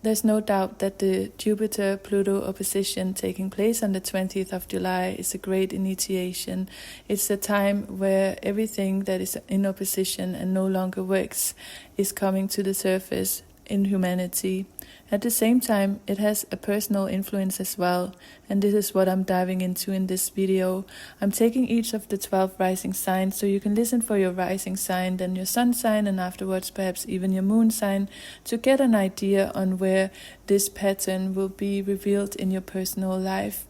There's no doubt that the Jupiter-Pluto opposition taking place on the 20th of July is a great initiation. It's the time where everything that is in opposition and no longer works is coming to the surface in humanity. At the same time, it has a personal influence as well, and this is what I'm diving into in this video. I'm taking each of the 12 rising signs, so you can listen for your rising sign, then your sun sign, and afterwards perhaps even your moon sign, to get an idea on where this pattern will be revealed in your personal life.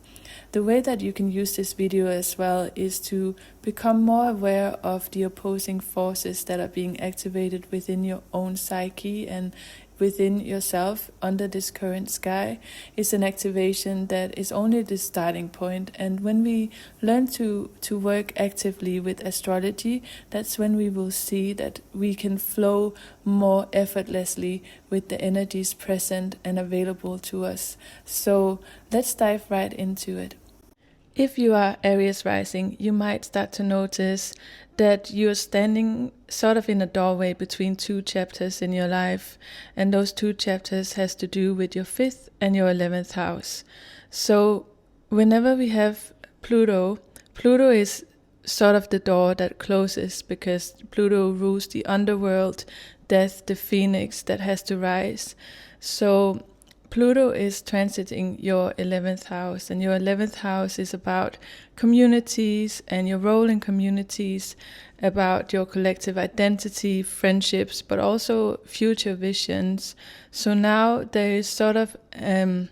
The way that you can use this video as well is to become more aware of the opposing forces that are being activated within your own psyche and within yourself under this current sky. Is an activation that is only the starting point, and when we learn to work actively with astrology, that's when we will see that we can flow more effortlessly with the energies present and available to us. So let's dive right into it. If you are Aries rising, you might start to notice that you're standing sort of in a doorway between two chapters in your life, and those two chapters has to do with your 5th and your 11th house. So whenever we have Pluto is sort of the door that closes, because Pluto rules the underworld, death, the phoenix that has to rise. So Pluto is transiting your 11th house, and your 11th house is about communities and your role in communities, about your collective identity, friendships, but also future visions. So now there is sort of a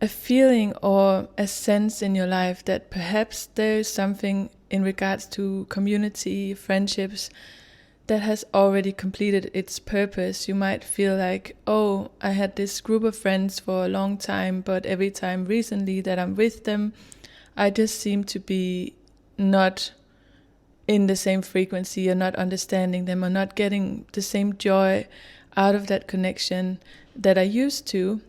feeling or a sense in your life that perhaps there is something in regards to community, friendships, that has already completed its purpose. You might feel like, oh, I had this group of friends for a long time, but every time recently that I'm with them, I just seem to be not in the same frequency, or not understanding them, or not getting the same joy out of that connection that I used to.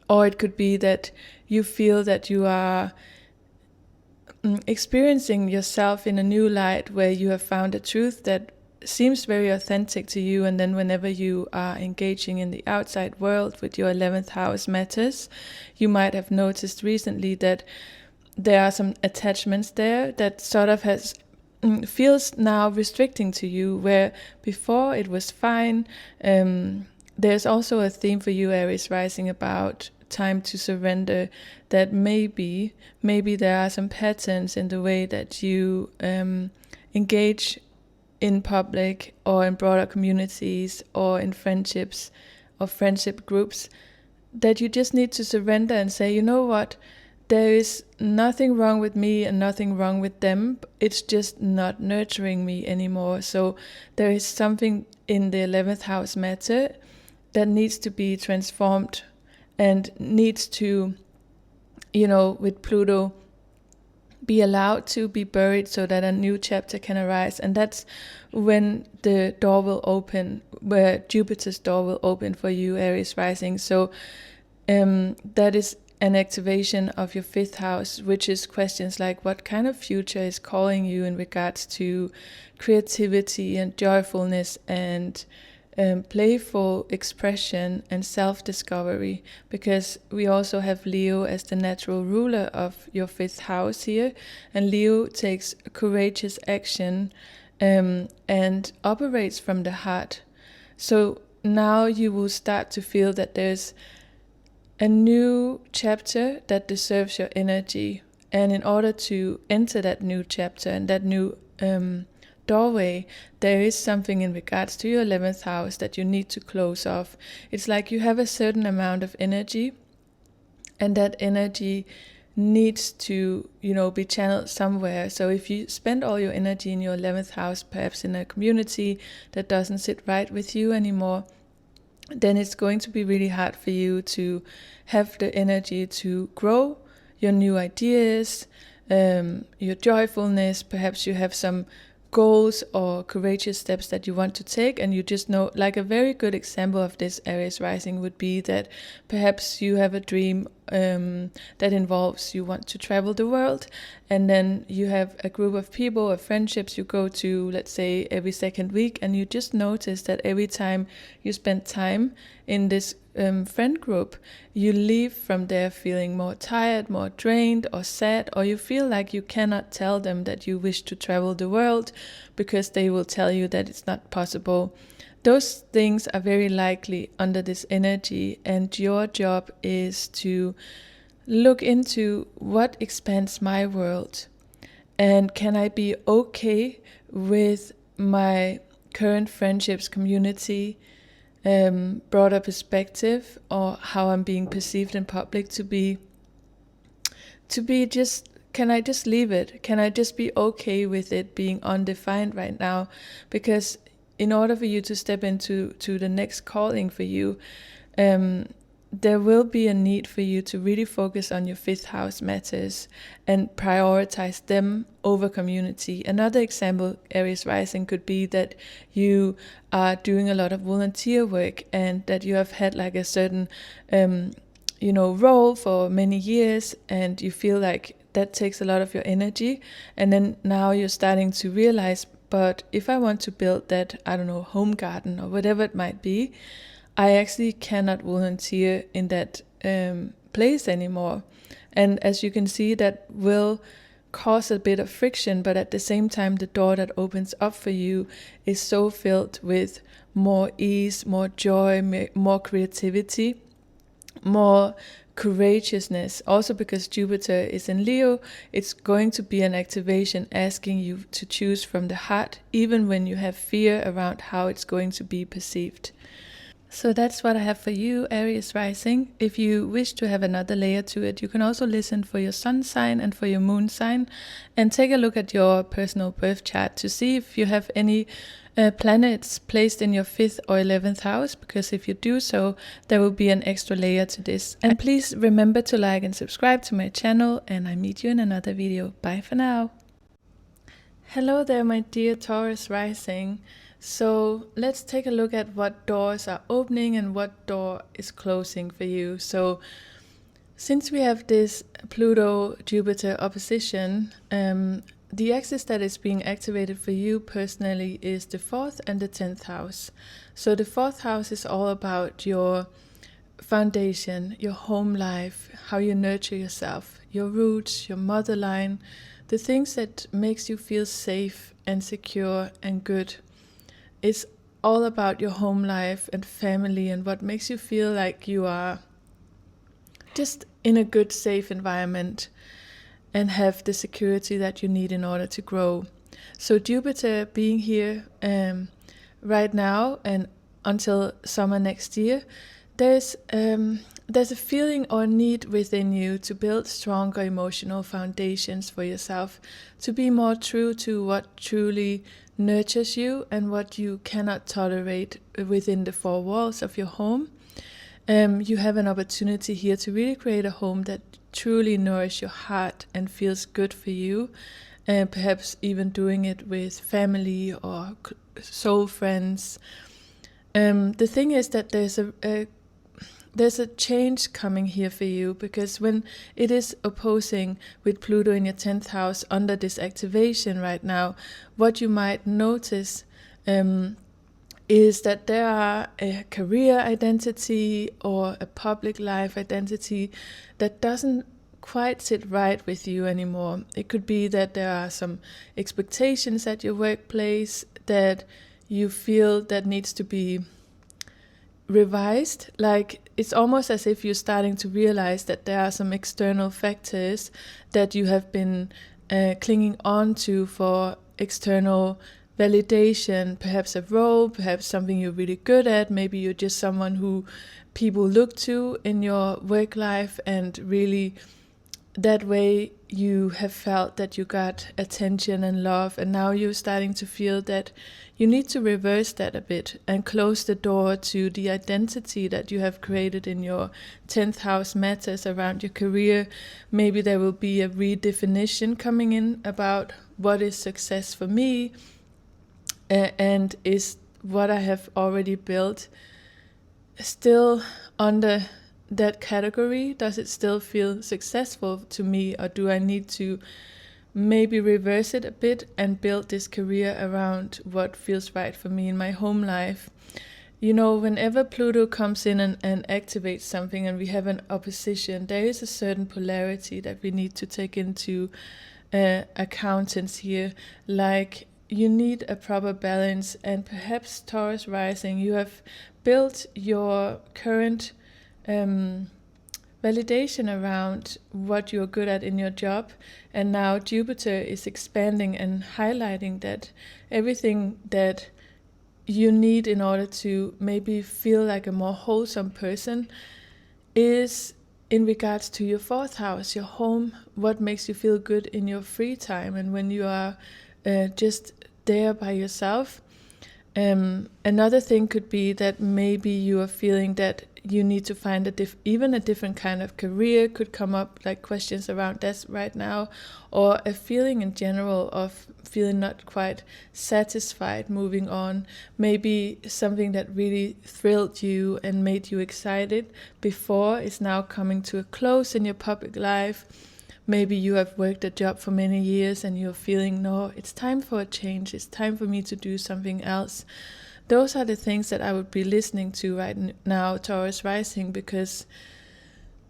Or it could be that you feel that you are experiencing yourself in a new light, where you have found a truth that seems very authentic to you, and then whenever you are engaging in the outside world with your 11th house matters, you might have noticed recently that there are some attachments there that sort of feels now restricting to you, where before it was fine. There's also a theme for you, Aries rising, about time to surrender, that maybe there are some patterns in the way that you engage in public or in broader communities or in friendships or friendship groups, that you just need to surrender and say, you know what, there is nothing wrong with me and nothing wrong with them, it's just not nurturing me anymore. So there is something in the 11th house matter that needs to be transformed and needs to, with Pluto, be allowed to be buried so that a new chapter can arise. And that's when the door will open, where Jupiter's door will open for you, Aries rising. So that is an activation of your 5th house, which is questions like, what kind of future is calling you in regards to creativity and joyfulness and playful expression and self-discovery, because we also have Leo as the natural ruler of your 5th house here, and Leo takes courageous action and operates from the heart. So now you will start to feel that there's a new chapter that deserves your energy, and in order to enter that new chapter and that new doorway, there is something in regards to your 11th house that you need to close off. It's like you have a certain amount of energy, and that energy needs to, be channeled somewhere. So if you spend all your energy in your 11th house, perhaps in a community that doesn't sit right with you anymore, then it's going to be really hard for you to have the energy to grow your new ideas, your joyfulness. Perhaps you have some goals or courageous steps that you want to take, and you just know, like a very good example of this, Aries rising, would be that perhaps you have a dream that involves you want to travel the world, and then you have a group of people or friendships you go to, let's say every second week, and you just notice that every time you spend time in this friend group, you leave from there feeling more tired, more drained or sad, or you feel like you cannot tell them that you wish to travel the world because they will tell you that it's not possible. Those things are very likely under this energy, and your job is to look into what expands my world, and can I be okay with my current friendships, community, broader perspective, or how I'm being perceived in public to be just, can I just leave it? Can I just be okay with it being undefined right now? Because in order for you to step into the next calling for you, there will be a need for you to really focus on your 5th house matters and prioritize them over community. Another example, Aries rising, could be that you are doing a lot of volunteer work and that you have had like a certain role for many years, and you feel like that takes a lot of your energy, and then now you're starting to realize, but if I want to build that, I don't know, home garden or whatever it might be, I actually cannot volunteer in that place anymore. And as you can see, that will cause a bit of friction, but at the same time, the door that opens up for you is so filled with more ease, more joy, more creativity, more courageousness. Also because Jupiter is in Leo, it's going to be an activation asking you to choose from the heart, even when you have fear around how it's going to be perceived. So that's what I have for you, Aries rising. If you wish to have another layer to it, you can also listen for your sun sign and for your moon sign, and take a look at your personal birth chart to see if you have any planets placed in your 5th or 11th house, because if you do so, there will be an extra layer to this. And please remember to like and subscribe to my channel, and I meet you in another video. Bye for now. Hello there, my dear Taurus rising. So let's take a look at what doors are opening and what door is closing for you. So since we have this Pluto-Jupiter opposition, the axis that is being activated for you personally is the 4th and the 10th house. So the 4th house is all about your foundation, your home life, how you nurture yourself, your roots, your motherline, the things that makes you feel safe and secure and good. It's all about your home life and family and what makes you feel like you are just in a good, safe environment and have the security that you need in order to grow. So Jupiter being here right now and until summer next year, there's a feeling or need within you to build stronger emotional foundations for yourself, to be more true to what truly nurtures you and what you cannot tolerate within the 4 walls of your home. You have an opportunity here to really create a home that truly nourishes your heart and feels good for you, and perhaps even doing it with family or soul friends. The thing is that there's a change coming here for you, because when it is opposing with Pluto in your 10th house under this activation right now, what you might notice is that there are a career identity or a public life identity that doesn't quite sit right with you anymore. It could be that there are some expectations at your workplace that you feel that needs to be revised. Like, it's almost as if you're starting to realize that there are some external factors that you have been clinging on to for external validation, perhaps a role, perhaps something you're really good at. Maybe you're just someone who people look to in your work life, and really that way you have felt that you got attention and love, and now you're starting to feel that you need to reverse that a bit and close the door to the identity that you have created in your 10th house matters around your career. Maybe there will be a redefinition coming in about what is success for me, and is what I have already built still under that category? Does it still feel successful to me, or do I need to maybe reverse it a bit and build this career around what feels right for me in my home life? You know, whenever Pluto comes in and activates something and we have an opposition, there is a certain polarity that we need to take into accountance here. Like, you need a proper balance, and perhaps Taurus rising, you have built your current validation around what you're good at in your job, and now Jupiter is expanding and highlighting that everything that you need in order to maybe feel like a more wholesome person is in regards to your fourth house, your home, what makes you feel good in your free time and when you are just there by yourself. Another thing could be that maybe you are feeling that you need to find even a different kind of career could come up, like questions around that right now, or a feeling in general of feeling not quite satisfied moving on. Maybe something that really thrilled you and made you excited before is now coming to a close in your public life. Maybe you have worked a job for many years and you're feeling, no, it's time for a change. It's time for me to do something else. Those are the things that I would be listening to right now, Taurus rising, because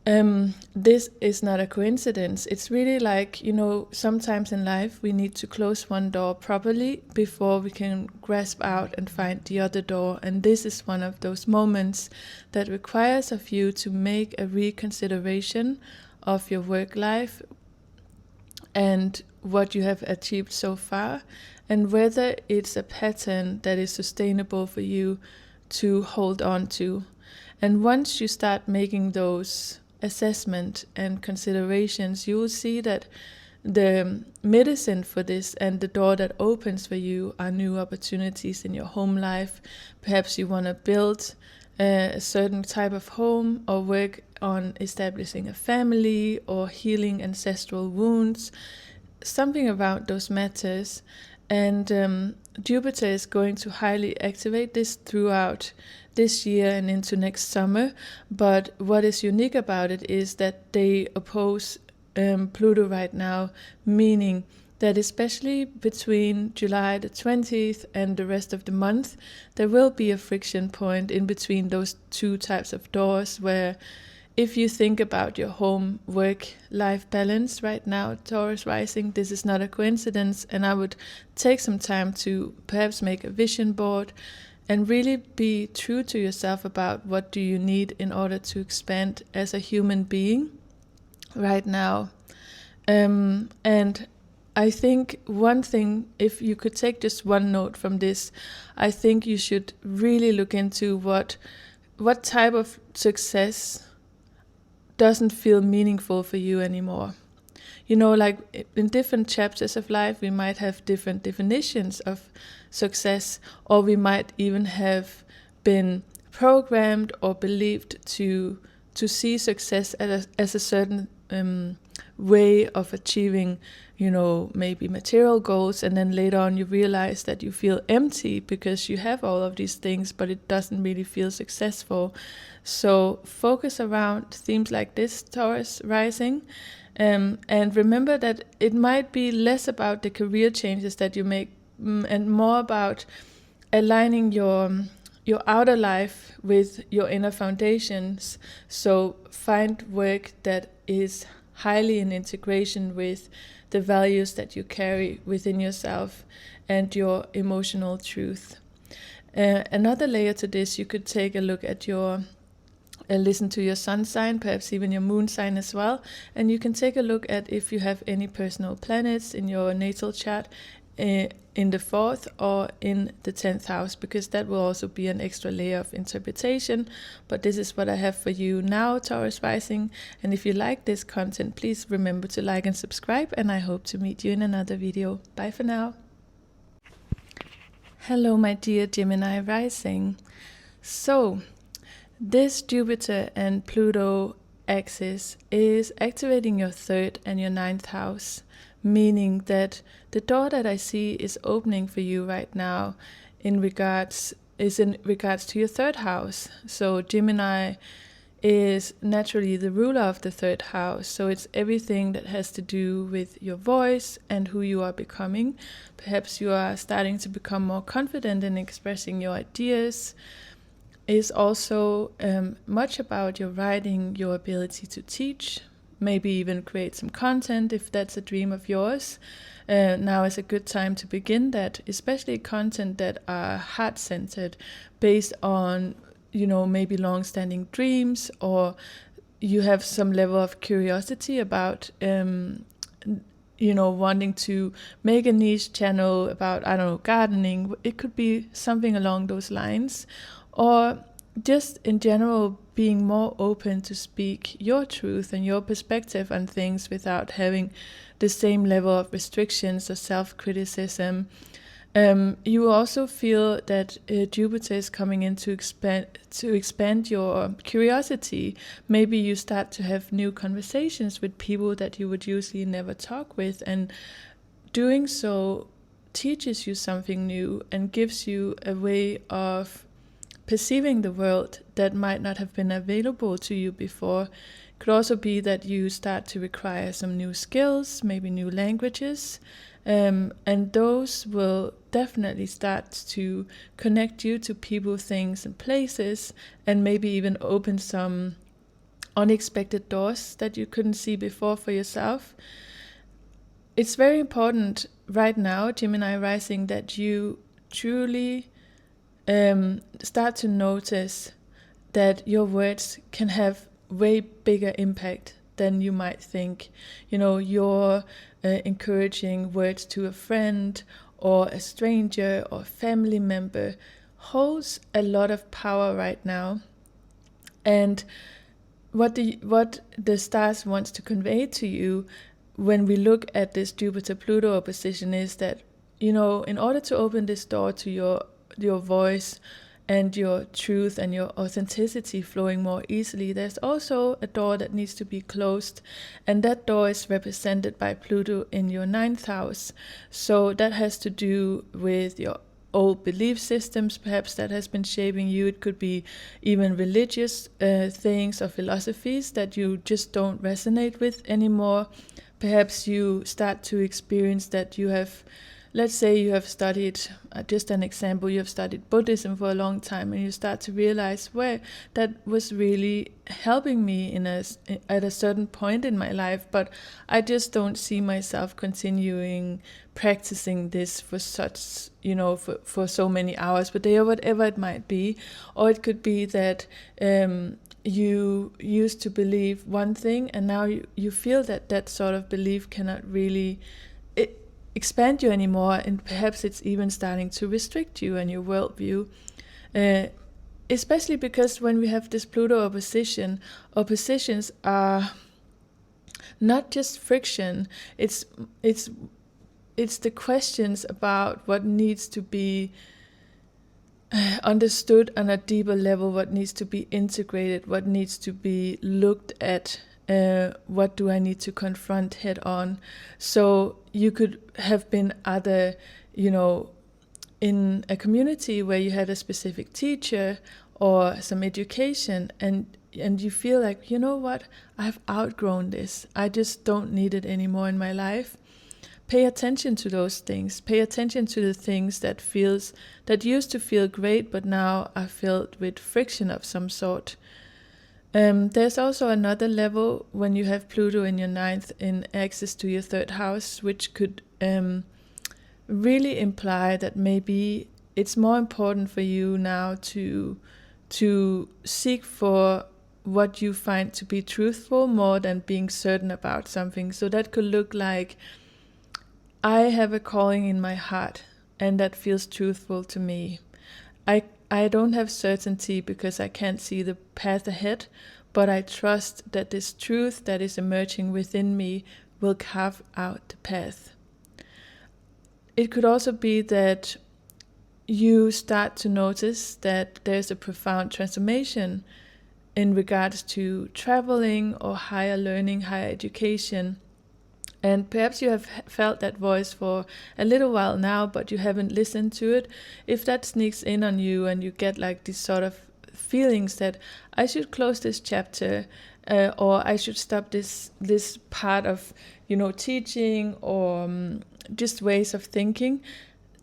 this is not a coincidence. It's really like, you know, sometimes in life we need to close one door properly before we can grasp out and find the other door. And this is one of those moments that requires of you to make a reconsideration of your work life and what you have achieved so far, and whether it's a pattern that is sustainable for you to hold on to. And once you start making those assessment and considerations, you will see that the medicine for this and the door that opens for you are new opportunities in your home life. Perhaps you want to build a certain type of home or work on establishing a family or healing ancestral wounds, something around those matters. And Jupiter is going to highly activate this throughout this year and into next summer. But what is unique about it is that they oppose Pluto right now, meaning that especially between July the 20th and the rest of the month, there will be a friction point in between those two types of doors where, if you think about your home work life balance right now, Taurus rising, this is not a coincidence, and I would take some time to perhaps make a vision board and really be true to yourself about what do you need in order to expand as a human being right now. And I think one thing, if you could take just one note from this, I think you should really look into what type of success doesn't feel meaningful for you anymore. You know, like in different chapters of life, we might have different definitions of success, or we might even have been programmed or believed to see success as a certain way of achieving, you know, maybe material goals, and then later on you realize that you feel empty because you have all of these things, but it doesn't really feel successful. So focus around themes like this, Taurus rising, and remember that it might be less about the career changes that you make and more about aligning your outer life with your inner foundations. So find work that is highly in integration with the values that you carry within yourself and your emotional truth. Another layer to this, you could take a look at listen to your sun sign, perhaps even your moon sign as well, and you can take a look at if you have any personal planets in your natal chart in the 4th or in the 10th house, because that will also be an extra layer of interpretation. But this is what I have for you now, Taurus rising, and if you like this content, please remember to like and subscribe, and I hope to meet you in another video. Bye for now. Hello, my dear Gemini rising. So this Jupiter and Pluto axis is activating your 3rd and your 9th house, meaning that the door that I see is opening for you right now in regards to your 3rd house. So Gemini is naturally the ruler of the 3rd house, so it's everything that has to do with your voice and who you are becoming. Perhaps you are starting to become more confident in expressing your ideas. is also much about your writing, your ability to teach, maybe even create some content if that's a dream of yours. Now is a good time to begin that, especially content that are heart-centered, based on, maybe long-standing dreams, or you have some level of curiosity about wanting to make a niche channel about, I don't know, gardening. It could be something along those lines. Or just in general, being more open to speak your truth and your perspective on things without having the same level of restrictions or self-criticism. You also feel that Jupiter is coming in to expand your curiosity. Maybe you start to have new conversations with people that you would usually never talk with, and doing so teaches you something new and gives you a way of perceiving the world that might not have been available to you before. It could also be that you start to require some new skills, maybe new languages, and those will definitely start to connect you to people, things, and places, and maybe even open some unexpected doors that you couldn't see before for yourself. It's very important right now, Gemini rising, that you truly start to notice that your words can have way bigger impact than you might think. You're encouraging words to a friend or a stranger or family member holds a lot of power right now. And what the stars wants to convey to you when we look at this Jupiter-Pluto opposition is that, in order to open this door to your voice and your truth and your authenticity flowing more easily, there's also a door that needs to be closed, and that door is represented by Pluto in your 9th house. So that has to do with your old belief systems, perhaps, that has been shaping you. It could be even religious things or philosophies that you just don't resonate with anymore. Perhaps you start to experience that you have, let's say you have studied, just an example, you have studied Buddhism for a long time, and you start to realize, well, that was really helping me at a certain point in my life, but I just don't see myself continuing practicing this for such, for so many hours per day, or whatever it might be. Or it could be that you used to believe one thing, and now you feel that sort of belief cannot really expand you anymore, and perhaps it's even starting to restrict you and your worldview. Especially because when we have this Pluto opposition, oppositions are not just friction. It's the questions about what needs to be understood on a deeper level, what needs to be integrated, what needs to be looked at. What do I need to confront head on? So you could have been either, in a community where you had a specific teacher or some education, and you feel like, what, I've outgrown this. I just don't need it anymore in my life. Pay attention to those things. Pay attention to the things that used to feel great, but now are filled with friction of some sort. There's also another level when you have Pluto in your 9th in axis to your 3rd house, which could really imply that maybe it's more important for you now to seek for what you find to be truthful more than being certain about something. So that could look like, I have a calling in my heart, and that feels truthful to me. I don't have certainty because I can't see the path ahead, but I trust that this truth that is emerging within me will carve out the path. It could also be that you start to notice that there's a profound transformation in regards to traveling or higher learning, higher education. And perhaps you have felt that voice for a little while now, but you haven't listened to it. If that sneaks in on you and you get like these sort of feelings that I should close this chapter, or I should stop this part of, teaching, or just ways of thinking,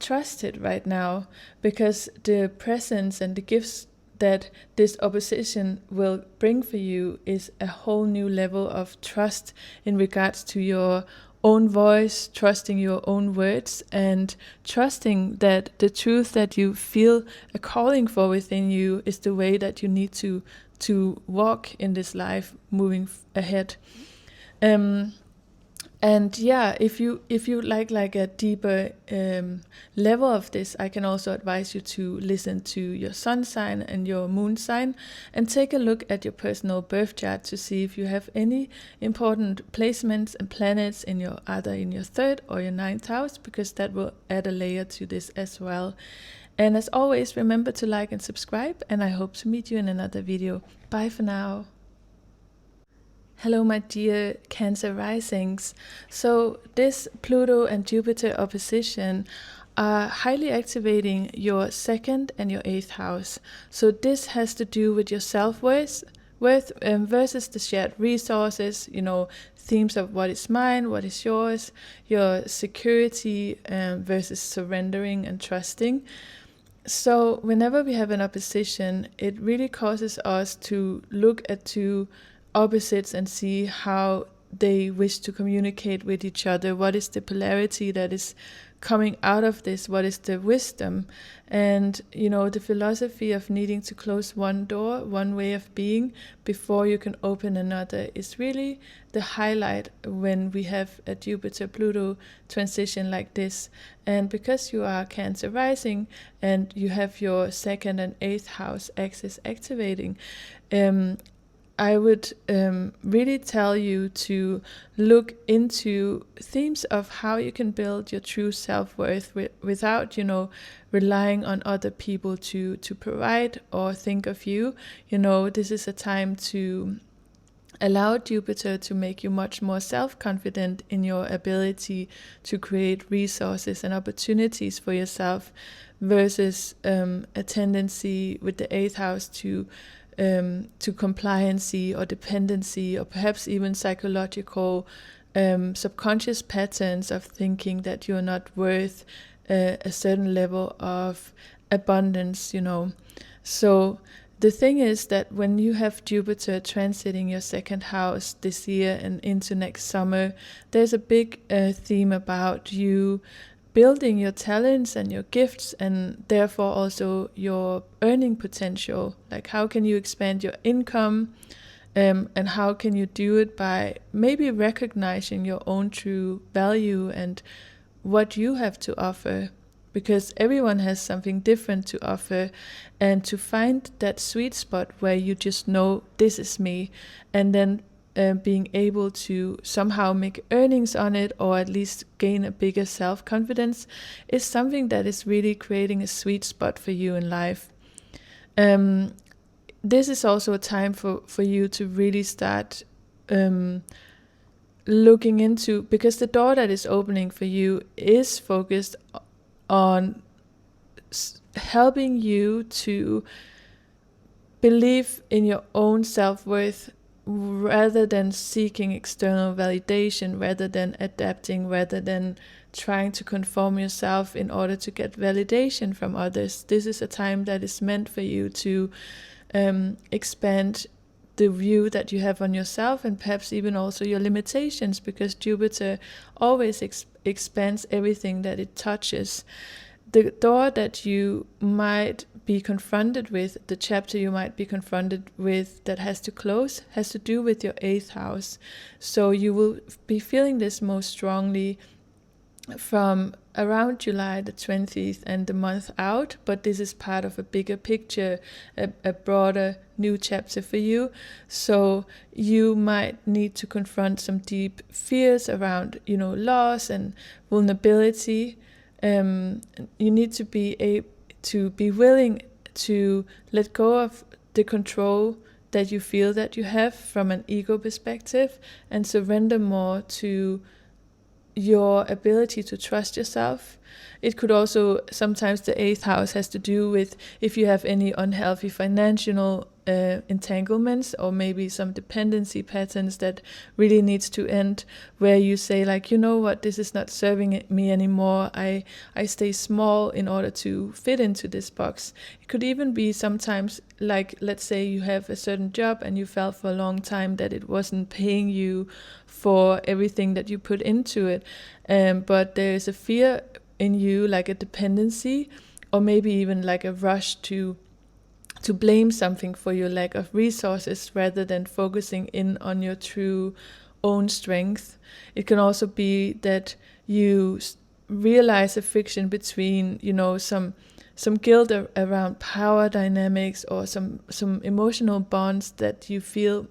trust it right now, because the presence and the gifts that this opposition will bring for you is a whole new level of trust in regards to your own voice, trusting your own words, and trusting that the truth that you feel a calling for within you is the way that you need to walk in this life moving ahead. And yeah, if you like a deeper level of this, I can also advise you to listen to your sun sign and your moon sign, and take a look at your personal birth chart to see if you have any important placements and planets in your either in your 3rd or your 9th house, because that will add a layer to this as well. And as always, remember to like and subscribe, and I hope to meet you in another video. Bye for now. Hello, my dear Cancer risings. So this Pluto and Jupiter opposition are highly activating your 2nd and your 8th house. So this has to do with your self-worth versus the shared resources, themes of what is mine, what is yours, your security versus surrendering and trusting. So whenever we have an opposition, it really causes us to look at two opposites and see how they wish to communicate with each other. What is the polarity that is coming out of this? What is the wisdom? And the philosophy of needing to close one door, one way of being, before you can open another is really the highlight when we have a Jupiter-Pluto transition like this. And because you are Cancer rising and you have your 2nd and 8th house axis activating, I would really tell you to look into themes of how you can build your true self-worth without, relying on other people to provide or think of you. This is a time to allow Jupiter to make you much more self-confident in your ability to create resources and opportunities for yourself, versus a tendency with the 8th house to compliancy or dependency, or perhaps even psychological subconscious patterns of thinking that you're not worth a certain level of abundance. So the thing is that when you have Jupiter transiting your 2nd house this year and into next summer, there's a big theme about you building your talents and your gifts, and therefore also your earning potential. Like, how can you expand your income, and how can you do it by maybe recognizing your own true value and what you have to offer, because everyone has something different to offer, and to find that sweet spot where you just know this is me, and then being able to somehow make earnings on it, or at least gain a bigger self-confidence, is something that is really creating a sweet spot for you in life. This is also a time for you to really start looking into, because the door that is opening for you is focused on helping you to believe in your own self-worth, rather than seeking external validation, rather than adapting, rather than trying to conform yourself in order to get validation from others. This is a time that is meant for you to expand the view that you have on yourself, and perhaps even also your limitations, because Jupiter always expands everything that it touches. The door that you might be confronted with, the chapter you might be confronted with that has to close, has to do with your 8th house. So you will be feeling this most strongly from around July the 20th and the month out, but this is part of a bigger picture, a broader new chapter for you. So you might need to confront some deep fears around, loss and vulnerability. You need to be willing to let go of the control that you feel that you have from an ego perspective, and surrender more to your ability to trust yourself, It could also, sometimes the 8th house has to do with if you have any unhealthy financial entanglements, or maybe some dependency patterns that really needs to end, where you say like, you know what, this is not serving me anymore. I stay small in order to fit into this box. It could even be sometimes like, let's say you have a certain job and you felt for a long time that it wasn't paying you for everything that you put into it, but there is a fear in you, like a dependency, or maybe even like a rush to blame something for your lack of resources rather than focusing in on your true own strength. It can also be that you realize a friction between, some guilt around power dynamics, or some emotional bonds that you feel,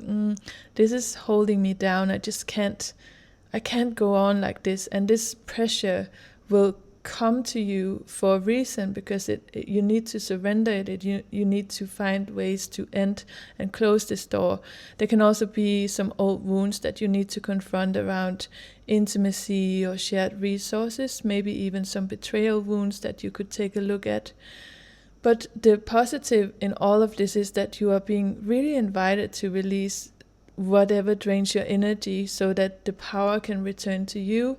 this is holding me down. I can't go on like this, and this pressure will come to you for a reason, because you need to surrender it. You need to find ways to end and close this door. There can also be some old wounds that you need to confront around intimacy or shared resources, maybe even some betrayal wounds that you could take a look at. But the positive in all of this is that you are being really invited to release whatever drains your energy, so that the power can return to you.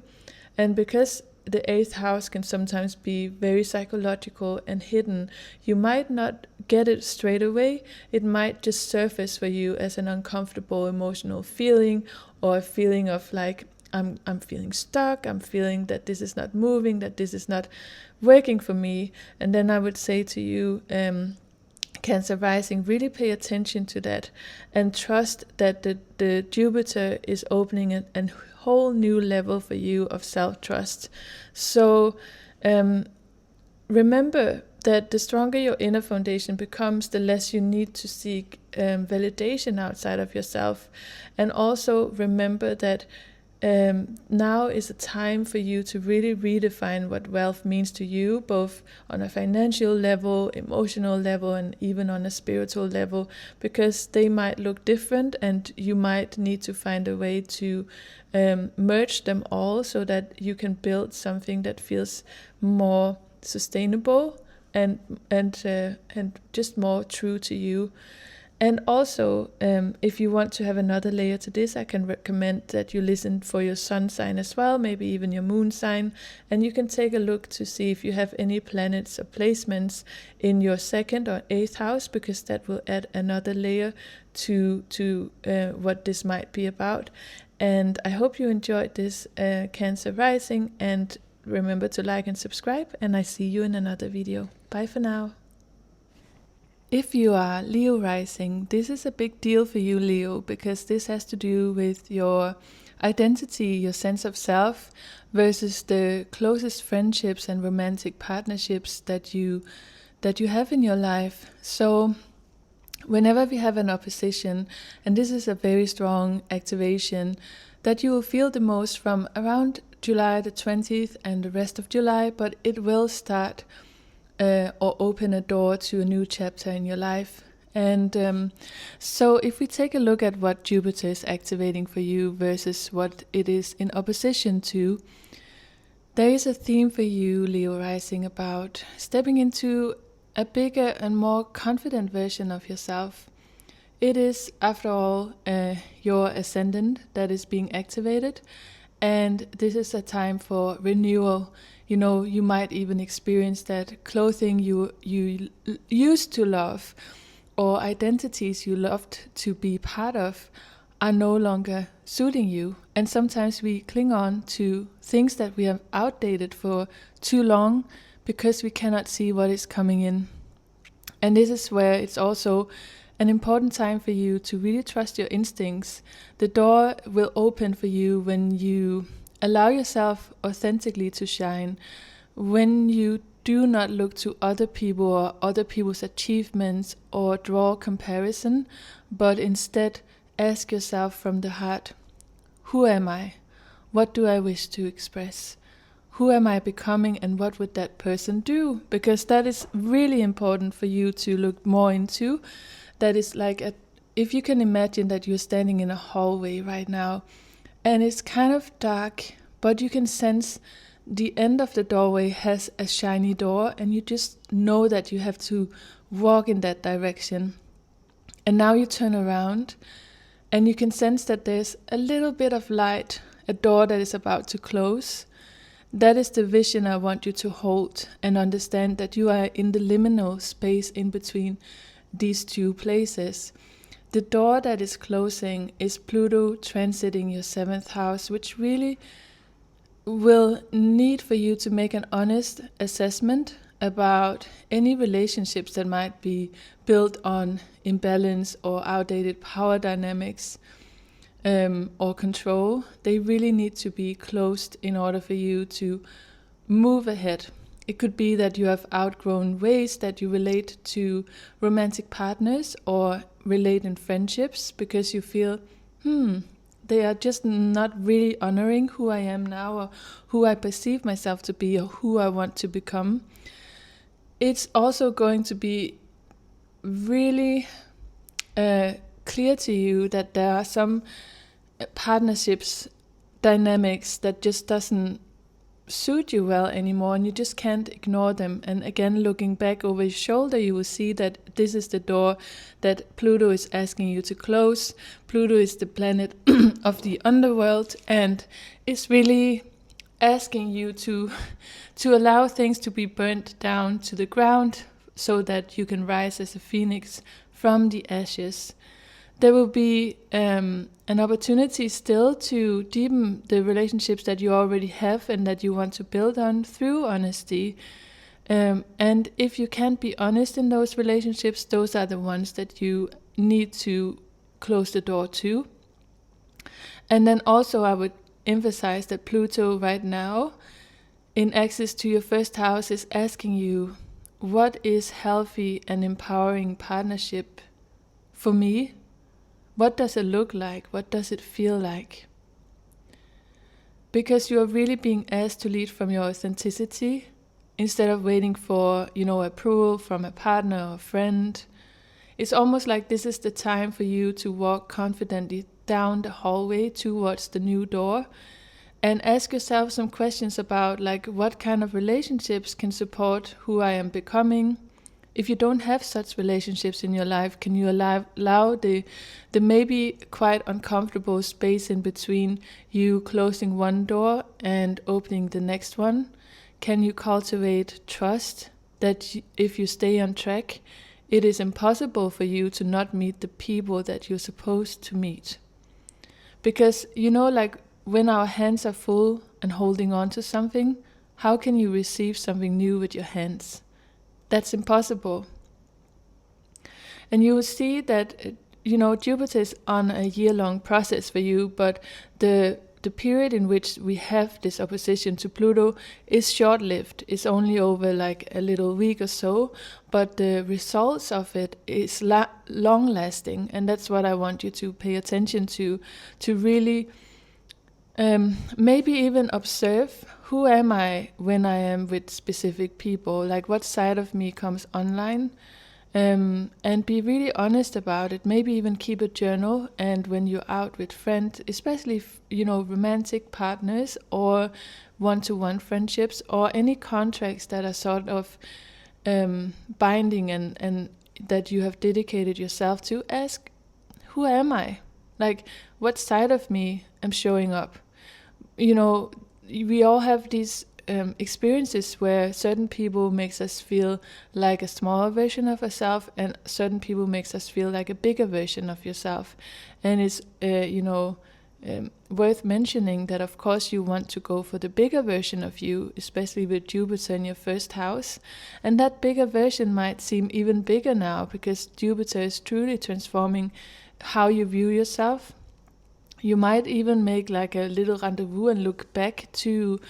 And because the 8th house can sometimes be very psychological and hidden, you might not get it straight away. It might just surface for you as an uncomfortable emotional feeling, or a feeling of like, I'm feeling stuck, I'm feeling that this is not moving, that this is not working for me. And then I would say to you, Cancer rising, really pay attention to that, and trust that the Jupiter is opening a whole new level for you of self-trust. So remember that the stronger your inner foundation becomes, the less you need to seek validation outside of yourself. And also remember that now is a time for you to really redefine what wealth means to you, both on a financial level, emotional level, and even on a spiritual level, because they might look different, and you might need to find a way to merge them all, so that you can build something that feels more sustainable and just more true to you. And also, if you want to have another layer to this, I can recommend that you listen for your sun sign as well, maybe even your moon sign. And you can take a look to see if you have any planets or placements in your 2nd or 8th house, because that will add another layer to what this might be about. And I hope you enjoyed this Cancer rising, and remember to like and subscribe, and I see you in another video. Bye for now. If you are Leo rising, this is a big deal for you, Leo, because this has to do with your identity, your sense of self, versus the closest friendships and romantic partnerships that you have in your life. So whenever we have an opposition, and this is a very strong activation that you will feel the most from around July the 20th and the rest of July, but it will start or open a door to a new chapter in your life. And so if we take a look at what Jupiter is activating for you versus what it is in opposition to, there is a theme for you, Leo rising, about stepping into a bigger and more confident version of yourself. It is, after all, your ascendant that is being activated, and this is a time for renewal. You might even experience that clothing you used to love, or identities you loved to be part of, are no longer suiting you. And sometimes we cling on to things that we have outdated for too long because we cannot see what is coming in. And this is where it's also an important time for you to really trust your instincts. The door will open for you when you allow yourself authentically to shine, when you do not look to other people or other people's achievements or draw comparison, but instead ask yourself from the heart, who am I? What do I wish to express? Who am I becoming, and what would that person do? Because that is really important for you to look more into. That is like, if you can imagine that you're standing in a hallway right now, and it's kind of dark, but you can sense the end of the doorway has a shiny door, and you just know that you have to walk in that direction. And now you turn around and you can sense that there's a little bit of light, a door that is about to close. That is the vision I want you to hold and understand, that you are in the liminal space in between these two places. The door that is closing is Pluto transiting your 7th house, which really will need for you to make an honest assessment about any relationships that might be built on imbalance or outdated power dynamics or control. They really need to be closed in order for you to move ahead. It could be that you have outgrown ways that you relate to romantic partners or relate in friendships because you feel, they are just not really honoring who I am now, or who I perceive myself to be, or who I want to become. It's also going to be really clear to you that there are some partnerships dynamics that just doesn't suit you well anymore, and you just can't ignore them. And again, looking back over your shoulder, you will see that this is the door that Pluto is asking you to close. Pluto is the planet of the underworld, and it's really asking you to allow things to be burnt down to the ground so that you can rise as a phoenix from the ashes. There will be an opportunity still to deepen the relationships that you already have and that you want to build on through honesty. And if you can't be honest in those relationships, those are the ones that you need to close the door to. And then also I would emphasize that Pluto right now, in access to your 1st house, is asking you, what is healthy and empowering partnership for me? What does it look like? What does it feel like? Because you are really being asked to lead from your authenticity instead of waiting for, approval from a partner or friend. It's almost like this is the time for you to walk confidently down the hallway towards the new door and ask yourself some questions about, like, what kind of relationships can support who I am becoming. If you don't have such relationships in your life, can you allow the maybe quite uncomfortable space in between you closing one door and opening the next one? Can you cultivate trust that if you stay on track, it is impossible for you to not meet the people that you're supposed to meet? Because, like when our hands are full and holding on to something, how can you receive something new with your hands? That's impossible. And you will see that, Jupiter is on a year-long process for you, but the period in which we have this opposition to Pluto is short-lived. It's only over like a little week or so, but the results of it is long-lasting, and that's what I want you to pay attention to really maybe even observe, who am I when I am with specific people? Like, what side of me comes online? And be really honest about it. Maybe even keep a journal, and when you're out with friends, especially romantic partners or one-to-one friendships or any contracts that are sort of binding and that you have dedicated yourself to, ask, who am I? Like, what side of me am showing up? We all have these experiences where certain people makes us feel like a smaller version of ourselves, and certain people makes us feel like a bigger version of yourself. And it's worth mentioning that, of course, you want to go for the bigger version of you, especially with Jupiter in your 1st house. And that bigger version might seem even bigger now because Jupiter is truly transforming how you view yourself. You might even make like a little rendezvous and look back to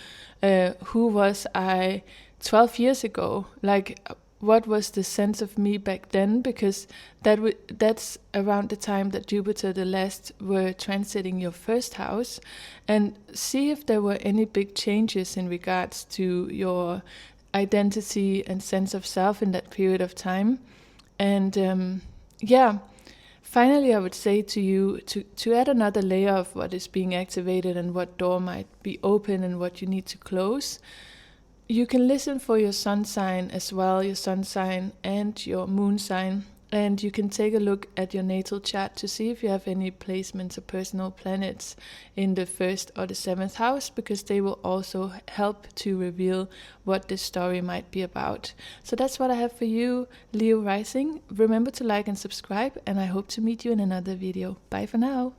who was I 12 years ago? Like, what was the sense of me back then? Because that's around the time that Jupiter the last were transiting your 1st house, and see if there were any big changes in regards to your identity and sense of self in that period of time. And Finally, I would say to you to add another layer of what is being activated and what door might be open and what you need to close. You can listen for your sun sign as well, your sun sign and your moon sign. And you can take a look at your natal chart to see if you have any placements of personal planets in the 1st or the 7th house, because they will also help to reveal what this story might be about. So that's what I have for you, Leo rising. Remember to like and subscribe, and I hope to meet you in another video. Bye for now.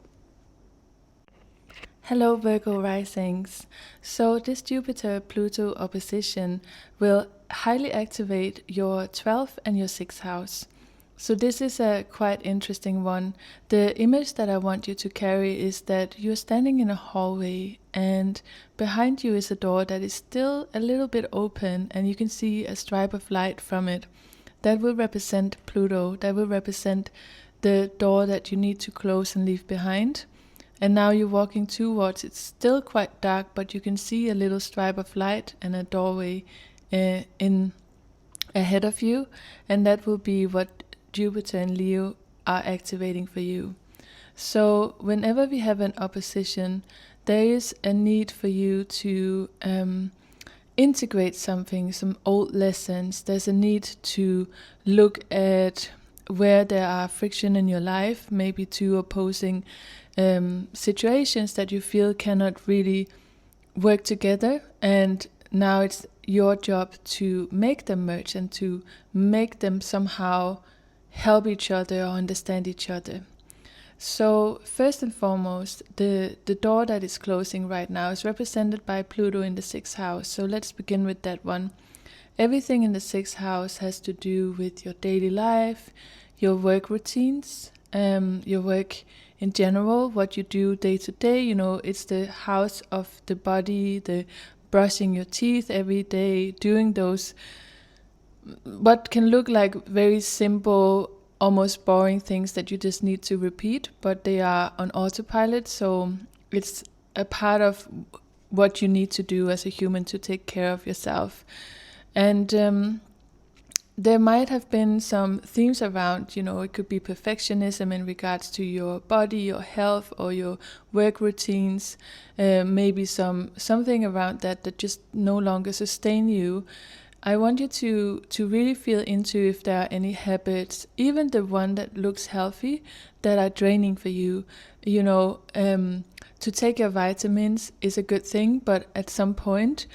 Hello Virgo risings. So this Jupiter-Pluto opposition will highly activate your 12th and your 6th house. So this is a quite interesting one. The image that I want you to carry is that you're standing in a hallway and behind you is a door that is still a little bit open, and you can see a stripe of light from it. That will represent Pluto. That will represent the door that you need to close and leave behind. And now you're walking towards, it's still quite dark, but you can see a little stripe of light and a doorway in ahead of you, and that will be what Jupiter and Leo are activating for you. So whenever we have an opposition, there is a need for you to integrate something, some old lessons. There's a need to look at where there are friction in your life, maybe two opposing situations that you feel cannot really work together, and now it's your job to make them merge and to make them somehow help each other or understand each other. So first and foremost, the door that is closing right now is represented by Pluto in the 6th house. So let's begin with that one. Everything in the 6th house has to do with your daily life, your work routines, your work in general, what you do day to day. You know, it's the house of the body, the brushing your teeth every day, doing those what can look like very simple, almost boring things that you just need to repeat, but they are on autopilot. So it's a part of what you need to do as a human to take care of yourself. And there might have been some themes around, it could be perfectionism in regards to your body, your health, or your work routines. Maybe something around that just no longer sustain you. I want you to really feel into if there are any habits, even the one that looks healthy, that are draining for you. To take your vitamins is a good thing, but at some point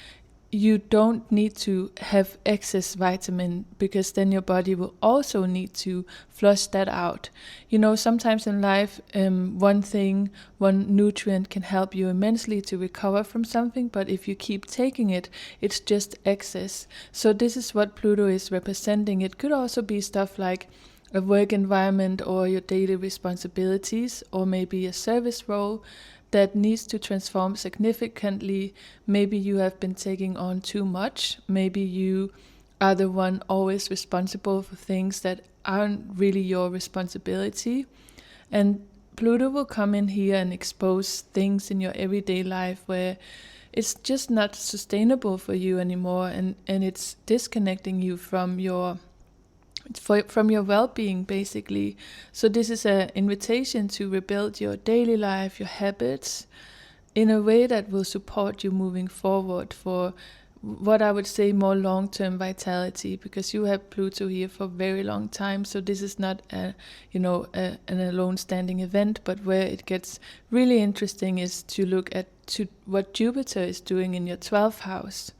you don't need to have excess vitamin, because then your body will also need to flush that out. Sometimes in life, one nutrient can help you immensely to recover from something, but if you keep taking it, it's just excess. So this is what Pluto is representing. It could also be stuff like a work environment or your daily responsibilities, or maybe a service role that needs to transform significantly. Maybe you have been taking on too much. Maybe you are the one always responsible for things that aren't really your responsibility. And Pluto will come in here and expose things in your everyday life where it's just not sustainable for you anymore, and it's disconnecting you from your well-being, basically. So this is an invitation to rebuild your daily life, your habits, in a way that will support you moving forward for what I would say more long-term vitality, because you have Pluto here for a very long time. So this is not an alone standing event, but where it gets really interesting is to look at what Jupiter is doing in your 12th house.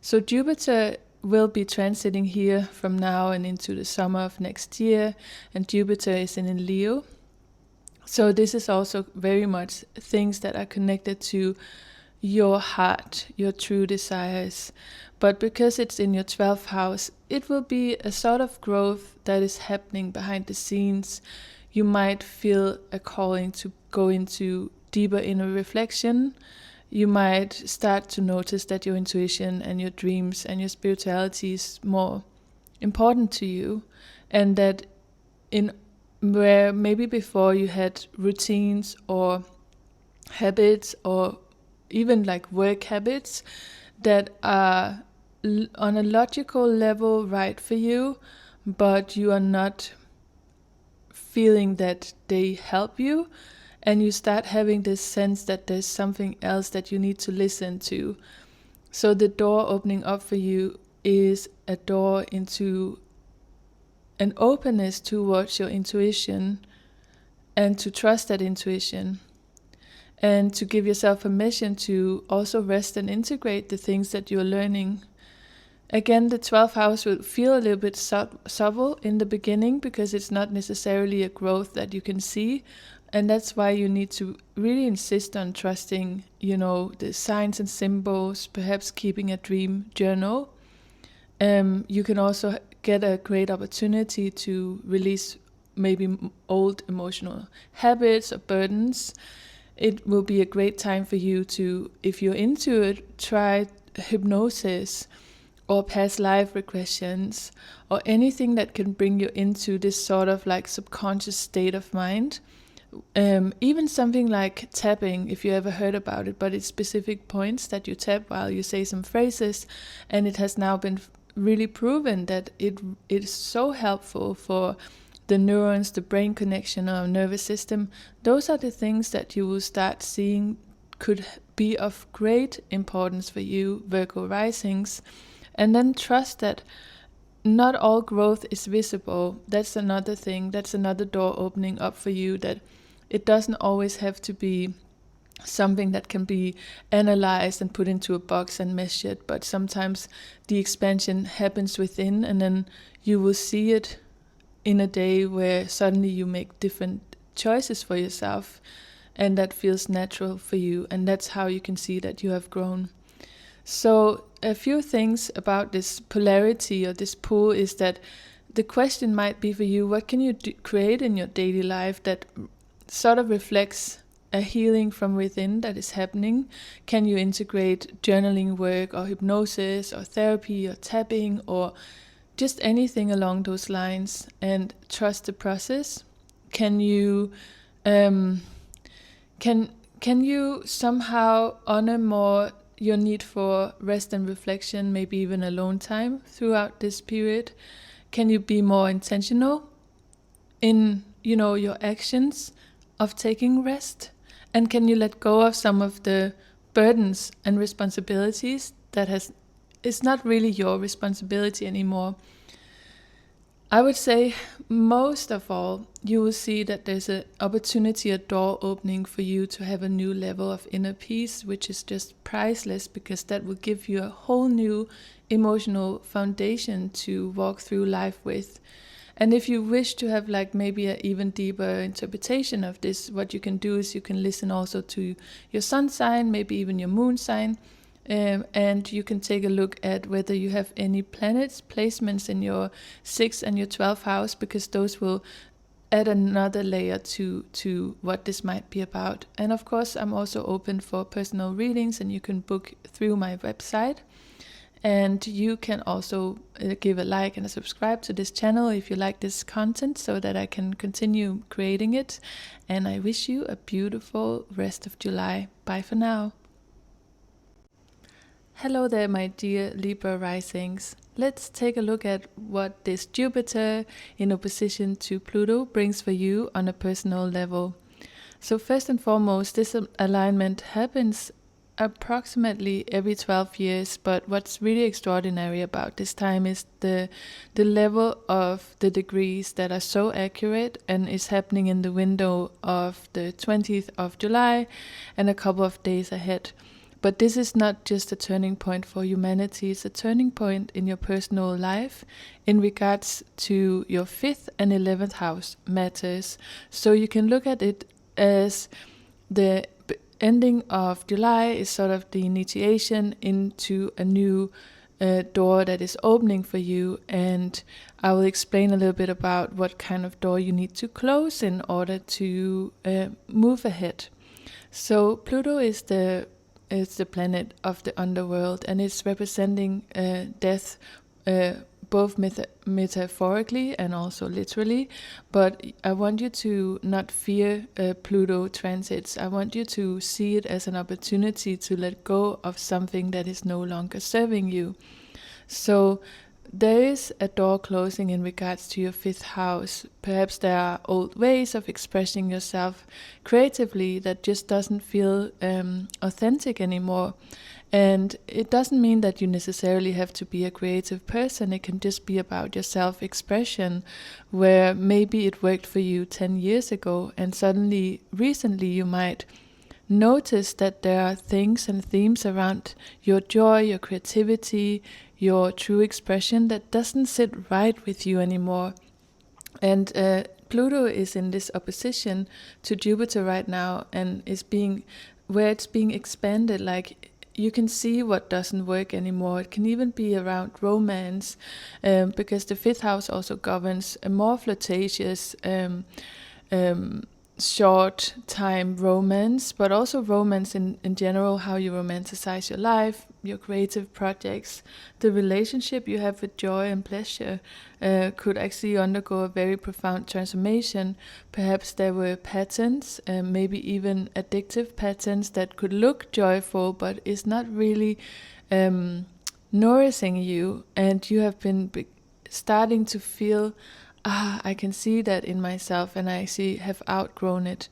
So Jupiter will be transiting here from now and into the summer of next year, and Jupiter is in Leo. So this is also very much things that are connected to your heart, your true desires. But because it's in your 12th house, it will be a sort of growth that is happening behind the scenes. You might feel a calling to go into deeper inner reflection. You might start to notice that your intuition and your dreams and your spirituality is more important to you, and that where maybe before you had routines or habits or even like work habits that are on a logical level right for you, but you are not feeling that they help you, and you start having this sense that there's something else that you need to listen to. So the door opening up for you is a door into an openness towards your intuition, and to trust that intuition, and to give yourself permission to also rest and integrate the things that you're learning. Again, the 12th house will feel a little bit subtle in the beginning because it's not necessarily a growth that you can see. And that's why you need to really insist on trusting, the signs and symbols, perhaps keeping a dream journal. You can also get a great opportunity to release maybe old emotional habits or burdens. It will be a great time for you to, if you're into it, try hypnosis or past life regressions or anything that can bring you into this sort of like subconscious state of mind. Even something like tapping, if you ever heard about it, but it's specific points that you tap while you say some phrases, and it has now been really proven that it is so helpful for the neurons, the brain connection, our nervous system. Those are the things that you will start seeing could be of great importance for you, Virgo risings. And then trust that not all growth is visible. That's another thing. That's another door opening up for you, that it doesn't always have to be something that can be analyzed and put into a box and measured, but sometimes the expansion happens within, and then you will see it in a day where suddenly you make different choices for yourself, and that feels natural for you, and that's how you can see that you have grown. So a few things about this polarity or this pull is that the question might be for you, what can you create in your daily life that sort of reflects a healing from within that is happening? Can you integrate journaling work or hypnosis or therapy or tapping or just anything along those lines, and trust the process? Can you can you somehow honor more your need for rest and reflection, maybe even alone time throughout this period? Can you be more intentional in your actions of taking rest? And can you let go of some of the burdens and responsibilities that is not really your responsibility anymore? I would say most of all, you will see that there's an opportunity, a door opening for you to have a new level of inner peace, which is just priceless, because that will give you a whole new emotional foundation to walk through life with. And if you wish to have like maybe an even deeper interpretation of this, what you can do is you can listen also to your sun sign, maybe even your moon sign. And you can take a look at whether you have any planets placements in your 6th and your 12th house, because those will add another layer to what this might be about. And of course, I'm also open for personal readings, and you can book through my website. And you can also give a like and a subscribe to this channel if you like this content, so that I can continue creating it. And I wish you a beautiful rest of July. Bye for now. Hello there, my dear Libra risings. Let's take a look at what this Jupiter in opposition to Pluto brings for you on a personal level. So first and foremost, this alignment happens approximately every 12 years, but what's really extraordinary about this time is the level of the degrees that are so accurate, and is happening in the window of the 20th of July and a couple of days ahead. But this is not just a turning point for humanity, it's a turning point in your personal life in regards to your 5th and 11th house matters. So you can look at it as the ending of July is sort of the initiation into a new door that is opening for you, and I will explain a little bit about what kind of door you need to close in order to move ahead. So Pluto is the planet of the underworld, and it's representing death, both metaphorically and also literally. But I want you to not fear Pluto transits. I want you to see it as an opportunity to let go of something that is no longer serving you. So there is a door closing in regards to your fifth house. Perhaps there are old ways of expressing yourself creatively that just doesn't feel authentic anymore. And it doesn't mean that you necessarily have to be a creative person. It can just be about your self-expression, where maybe it worked for you 10 years ago, and suddenly, recently, you might notice that there are things and themes around your joy, your creativity, your true expression that doesn't sit right with you anymore. And Pluto is in this opposition to Jupiter right now, and is being where it's being expanded. Like, you can see what doesn't work anymore. It can even be around romance, because the fifth house also governs a more flirtatious, um, short time romance, but also romance in general, how you romanticize your life, your creative projects. The relationship you have with joy and pleasure could actually undergo a very profound transformation. Perhaps there were patterns, maybe even addictive patterns, that could look joyful but is not really nourishing you, and you have been starting to feel, I can see that in myself, and I actually have outgrown it.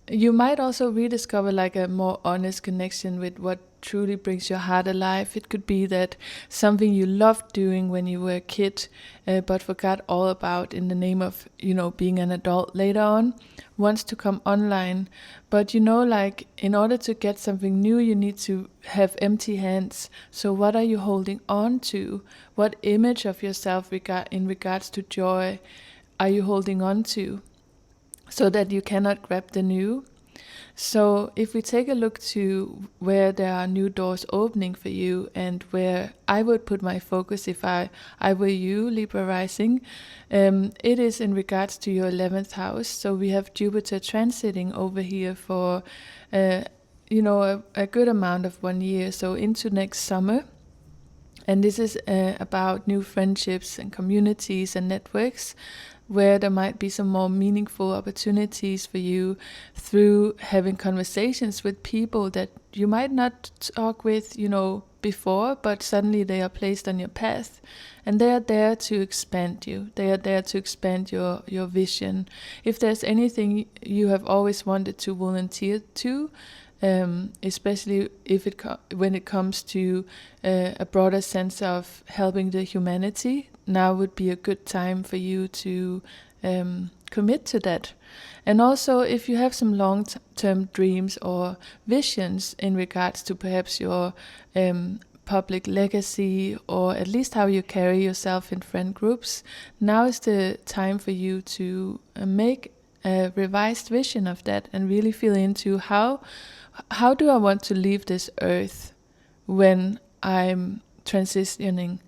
You might also rediscover like a more honest connection with what truly brings your heart alive. It could be that something you loved doing when you were a kid, but forgot all about in the name of, being an adult later on, wants to come online. But like, in order to get something new, you need to have empty hands. So what are you holding on to? What image of yourself in regards to joy are you holding on to, so that you cannot grab the new? So if we take a look to where there are new doors opening for you, and where I would put my focus if I were you, Libra rising, it is in regards to your 11th house. So we have Jupiter transiting over here for, a good amount of 1 year, so into next summer. And this is about new friendships and communities and networks, where there might be some more meaningful opportunities for you through having conversations with people that you might not talk with, before, but suddenly they are placed on your path, and they are there to expand you. They are there to expand your vision. If there's anything you have always wanted to volunteer to, especially when it comes to a broader sense of helping the humanity, now would be a good time for you to commit to that. And also, if you have some long-term dreams or visions in regards to perhaps your public legacy, or at least how you carry yourself in friend groups, now is the time for you to make a revised vision of that, and really feel into how do I want to leave this earth when I'm transitioning?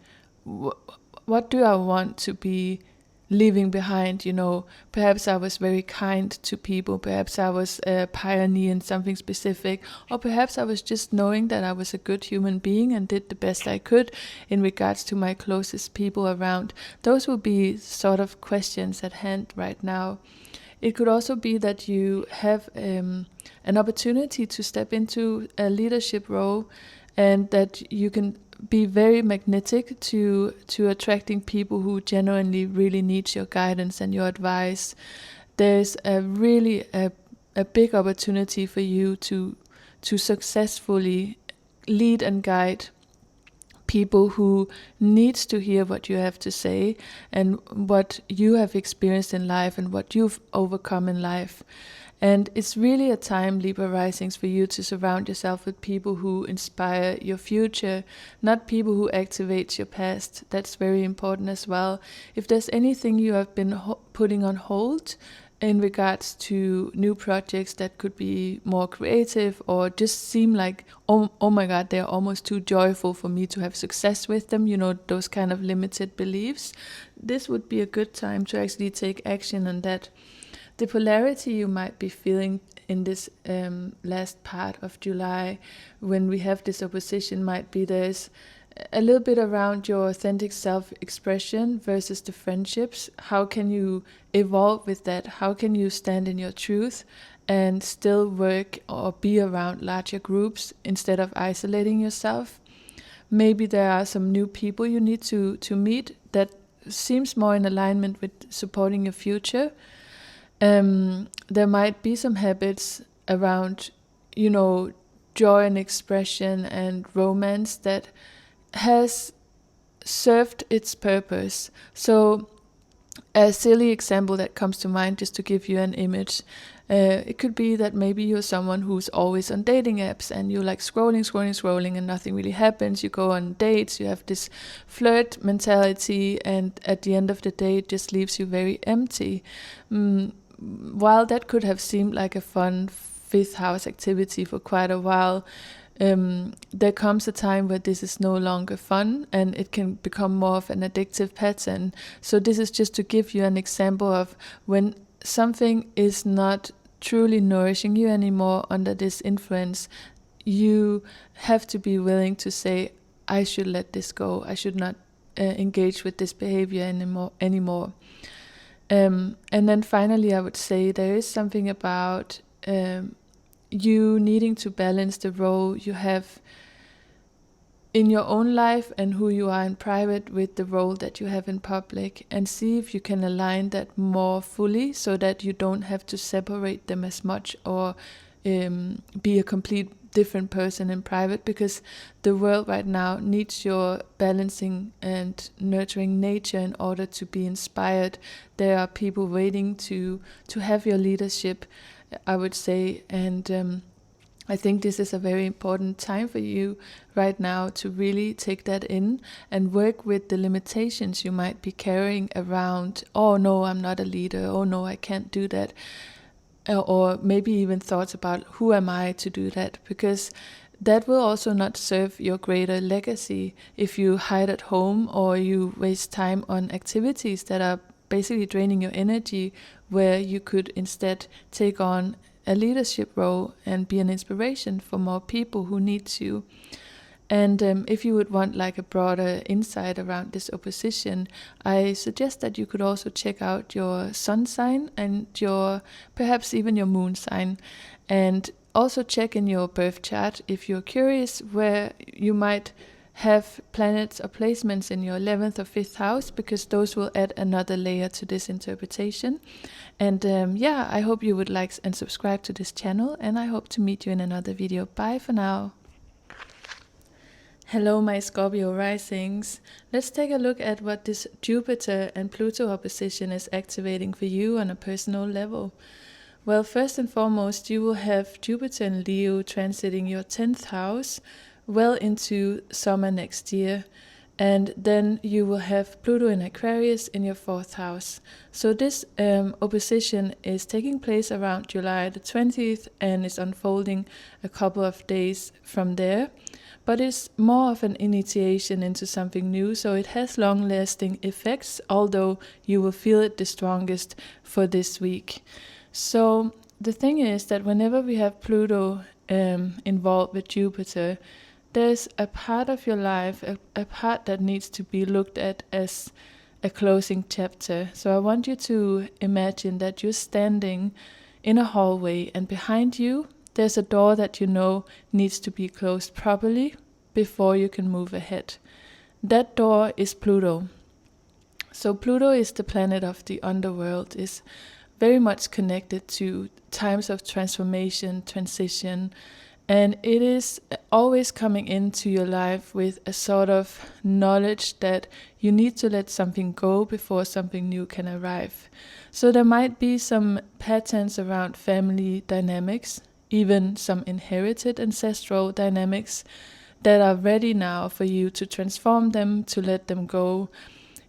What do I want to be leaving behind? Perhaps I was very kind to people, perhaps I was a pioneer in something specific, or perhaps I was just knowing that I was a good human being and did the best I could in regards to my closest people around. Those will be sort of questions at hand right now. It could also be that you have an opportunity to step into a leadership role, and that you can be very magnetic to attracting people who genuinely really need your guidance and your advice. There's a big opportunity for you to successfully lead and guide people who needs to hear what you have to say, and what you have experienced in life, and what you've overcome in life. And it's really a time, Libra risings, for you to surround yourself with people who inspire your future, not people who activate your past. That's very important as well. If there's anything you have been putting on hold in regards to new projects that could be more creative, or just seem like, oh my god, they're almost too joyful for me to have success with them, those kind of limited beliefs, this would be a good time to actually take action on that. The polarity you might be feeling in this last part of July, when we have this opposition, might be there's a little bit around your authentic self-expression versus the friendships. How can you evolve with that? How can you stand in your truth and still work or be around larger groups instead of isolating yourself? Maybe there are some new people you need to meet that seems more in alignment with supporting your future. There might be some habits around, joy and expression and romance that has served its purpose. So a silly example that comes to mind, just to give you an image, it could be that maybe you're someone who's always on dating apps and you're like scrolling and nothing really happens. You go on dates, you have this flirt mentality, and at the end of the day it just leaves you very empty. While that could have seemed like a fun fifth house activity for quite a while, there comes a time where this is no longer fun and it can become more of an addictive pattern. So this is just to give you an example of when something is not truly nourishing you anymore under this influence, you have to be willing to say, I should let this go. I should not engage with this behavior anymore. And then finally, I would say there is something about you needing to balance the role you have in your own life and who you are in private with the role that you have in public, and see if you can align that more fully so that you don't have to separate them as much or be a complete different person in private, because the world right now needs your balancing and nurturing nature in order to be inspired. There are people waiting to have your leadership, I would say, and I think this is a very important time for you right now to really take that in and work with the limitations you might be carrying around. Oh no, I'm not a leader. Oh no, I can't do that. Or maybe even thoughts about who am I to do that, because that will also not serve your greater legacy if you hide at home or you waste time on activities that are basically draining your energy, where you could instead take on a leadership role and be an inspiration for more people who need you. And if you would want like a broader insight around this opposition, I suggest that you could also check out your sun sign and perhaps even your moon sign, and also check in your birth chart if you're curious where you might have planets or placements in your 11th or 5th house, because those will add another layer to this interpretation. And I hope you would like and subscribe to this channel, and I hope to meet you in another video. Bye for now. Hello my Scorpio risings. Let's take a look at what this Jupiter and Pluto opposition is activating for you on a personal level. Well, first and foremost, you will have Jupiter and Leo transiting your 10th house well into summer next year. And then you will have Pluto in Aquarius in your 4th house. So this opposition is taking place around July the 20th and is unfolding a couple of days from there. But it's more of an initiation into something new, so it has long-lasting effects, although you will feel it the strongest for this week. So the thing is that whenever we have Pluto involved with Jupiter, there's a part of your life, a part that needs to be looked at as a closing chapter. So I want you to imagine that you're standing in a hallway, and behind you there's a door that you know needs to be closed properly before you can move ahead. That door is Pluto. So Pluto is the planet of the underworld, is very much connected to times of transformation, transition, and it is always coming into your life with a sort of knowledge that you need to let something go before something new can arrive. So there might be some patterns around family dynamics, even some inherited ancestral dynamics that are ready now for you to transform them, to let them go.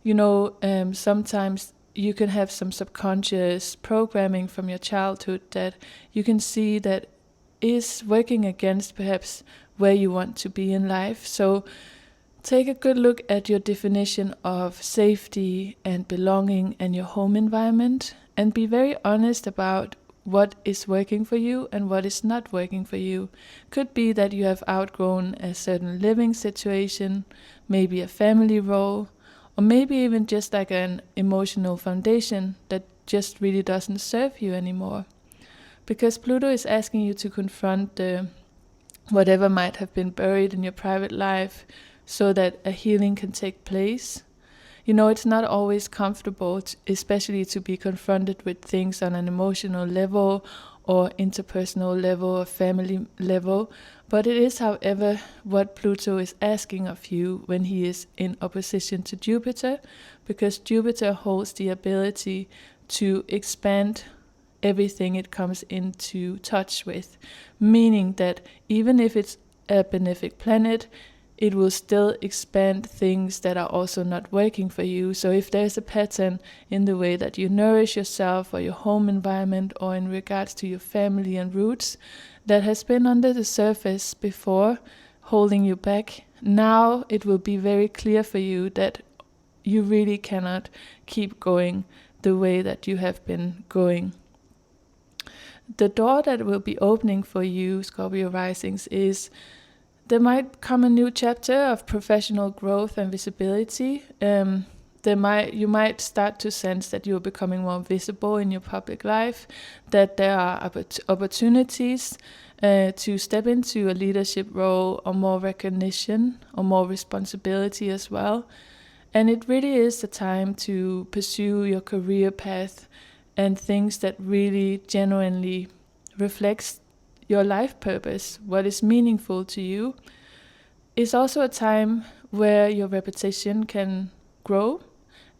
Sometimes you can have some subconscious programming from your childhood that you can see that is working against perhaps where you want to be in life. So take a good look at your definition of safety and belonging and your home environment, and be very honest about what is working for you and what is not working for you. Could be that you have outgrown a certain living situation, maybe a family role, or maybe even just like an emotional foundation that just really doesn't serve you anymore. Because Pluto is asking you to confront whatever might have been buried in your private life, so that a healing can take place. You know, it's not always comfortable, especially to be confronted with things on an emotional level or interpersonal level or family level. But it is, however, what Pluto is asking of you when he is in opposition to Jupiter, because Jupiter holds the ability to expand everything it comes into touch with, meaning that even if it's a benefic planet, it will still expand things that are also not working for you. So if there's a pattern in the way that you nourish yourself or your home environment or in regards to your family and roots that has been under the surface before, holding you back, now it will be very clear for you that you really cannot keep going the way that you have been going. The door that will be opening for you, Scorpio risings, is there might come a new chapter of professional growth and visibility. You might start to sense that you're becoming more visible in your public life, that there are opportunities to step into a leadership role or more recognition or more responsibility as well. And it really is the time to pursue your career path and things that really genuinely reflects your life purpose, what is meaningful to you. It's also a time where your reputation can grow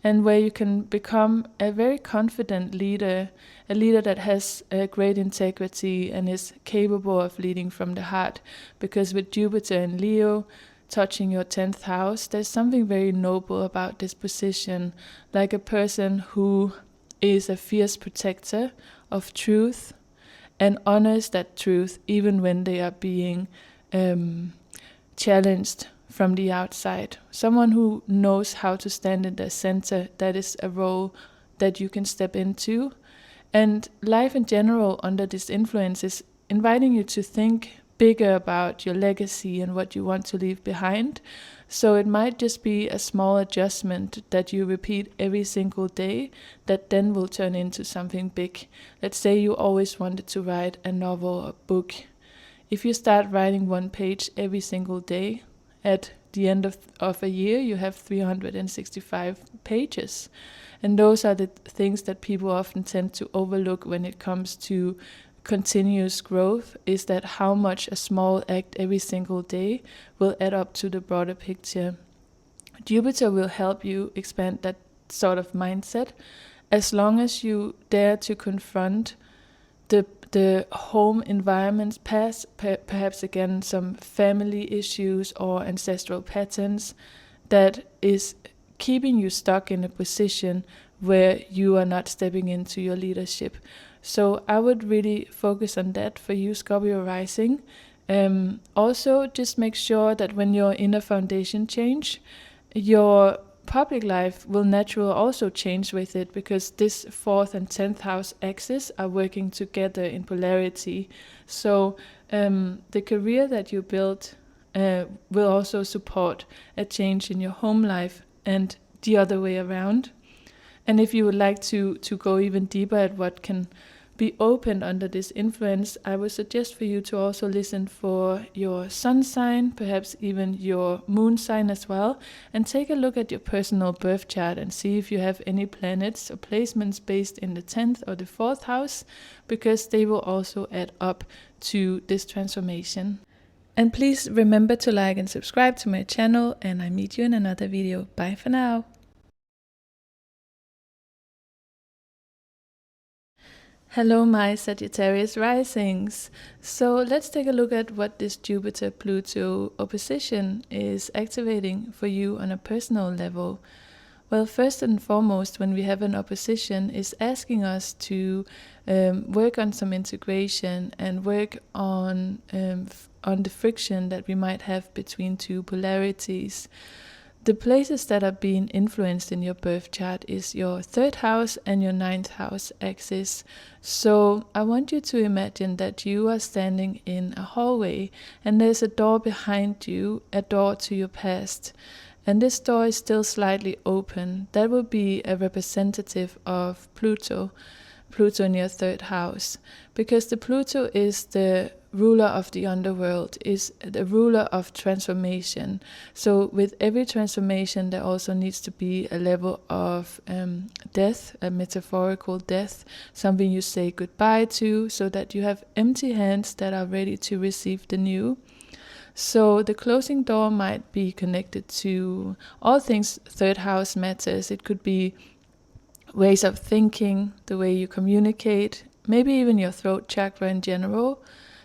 and where you can become a very confident leader, a leader that has a great integrity and is capable of leading from the heart. Because with Jupiter in Leo touching your 10th house, there's something very noble about this position, like a person who is a fierce protector of truth and honors that truth even when they are being challenged from the outside. Someone who knows how to stand in the center, that is a role that you can step into. And life in general under this influence is inviting you to think bigger about your legacy and what you want to leave behind. So it might just be a small adjustment that you repeat every single day that then will turn into something big. Let's say you always wanted to write a novel or book. If you start writing one page every single day, at the end of a year, you have 365 pages. And those are the things that people often tend to overlook when it comes to continuous growth, is that how much a small act every single day will add up to the broader picture. Jupiter will help you expand that sort of mindset as long as you dare to confront the home environments past, perhaps again some family issues or ancestral patterns that is keeping you stuck in a position where you are not stepping into your leadership. So I would really focus on that for you, Scorpio rising. Also, just make sure that when you're in a foundation change, your public life will naturally also change with it, because this 4th and 10th house axis are working together in polarity. So the career that you build will also support a change in your home life and the other way around. And if you would like to go even deeper at what can be opened under this influence, I would suggest for you to also listen for your sun sign, perhaps even your moon sign as well, and take a look at your personal birth chart and see if you have any planets or placements based in the 10th or the 4th house, because they will also add up to this transformation. And please remember to like and subscribe to my channel, and I meet you in another video. Bye for now. Hello my Sagittarius risings. So let's take a look at what this Jupiter-Pluto opposition is activating for you on a personal level. Well, first and foremost, when we have an opposition, is asking us to work on some integration and work on the friction that we might have between two polarities. The places that are being influenced in your birth chart is your 3rd house and your 9th house axis. So I want you to imagine that you are standing in a hallway and there's a door behind you, a door to your past. And this door is still slightly open. That will be a representative of Pluto in your 3rd house. Because the Pluto is the ruler of the underworld, is the ruler of transformation. So with every transformation, there also needs to be a level of death, a metaphorical death, something you say goodbye to, so that you have empty hands that are ready to receive the new. So the closing door might be connected to all things third house matters. It could be ways of thinking, the way you communicate, maybe even your throat chakra in general,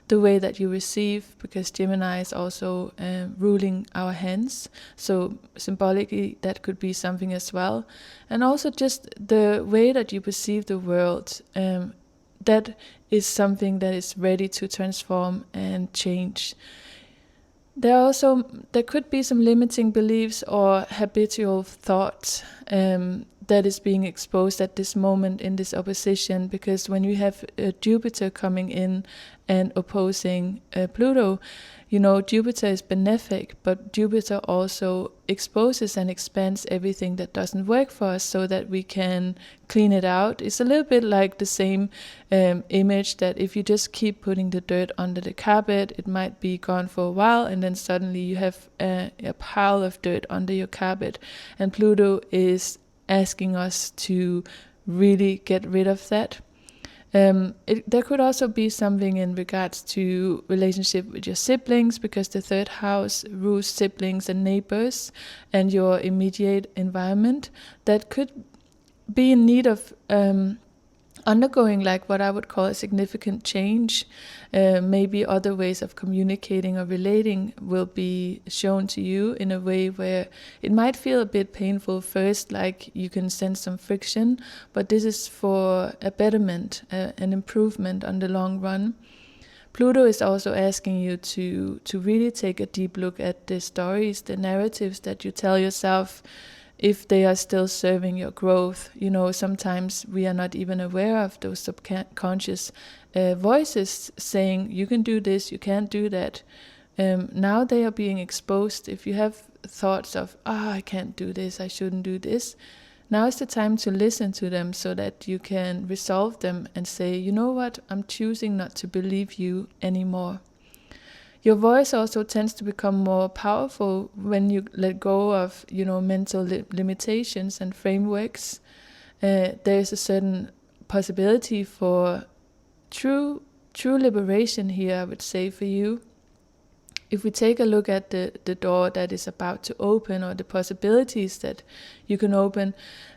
the way that you receive, because Gemini is also ruling our hands. So symbolically, that could be something as well. And also just the way that you perceive the world, that is something that is ready to transform and change. There could be some limiting beliefs or habitual thoughts that is being exposed at this moment in this opposition, because when you have Jupiter coming in and opposing Pluto, Jupiter is benefic, but Jupiter also exposes and expands everything that doesn't work for us so that we can clean it out. It's a little bit like the same image that if you just keep putting the dirt under the carpet, it might be gone for a while, and then suddenly you have a pile of dirt under your carpet. And Pluto is asking us to really get rid of that. There could also be something in regards to relationship with your siblings, because the third house rules siblings and neighbors and your immediate environment that could be in need of undergoing like what I would call a significant change. Maybe other ways of communicating or relating will be shown to you in a way where it might feel a bit painful first, like you can sense some friction, but this is for a betterment, an improvement on the long run. Pluto is also asking you to really take a deep look at the stories, the narratives that you tell yourself, if they are still serving your growth. Sometimes we are not even aware of those subconscious voices saying, you can do this, you can't do that. Now they are being exposed. If you have thoughts of, I can't do this, I shouldn't do this, now is the time to listen to them so that you can resolve them and say, you know what, I'm choosing not to believe you anymore. Your voice also tends to become more powerful when you let go of, mental limitations and frameworks. There is a certain possibility for true liberation here, I would say, for you. If we take a look at the door that is about to open, or the possibilities that you can open,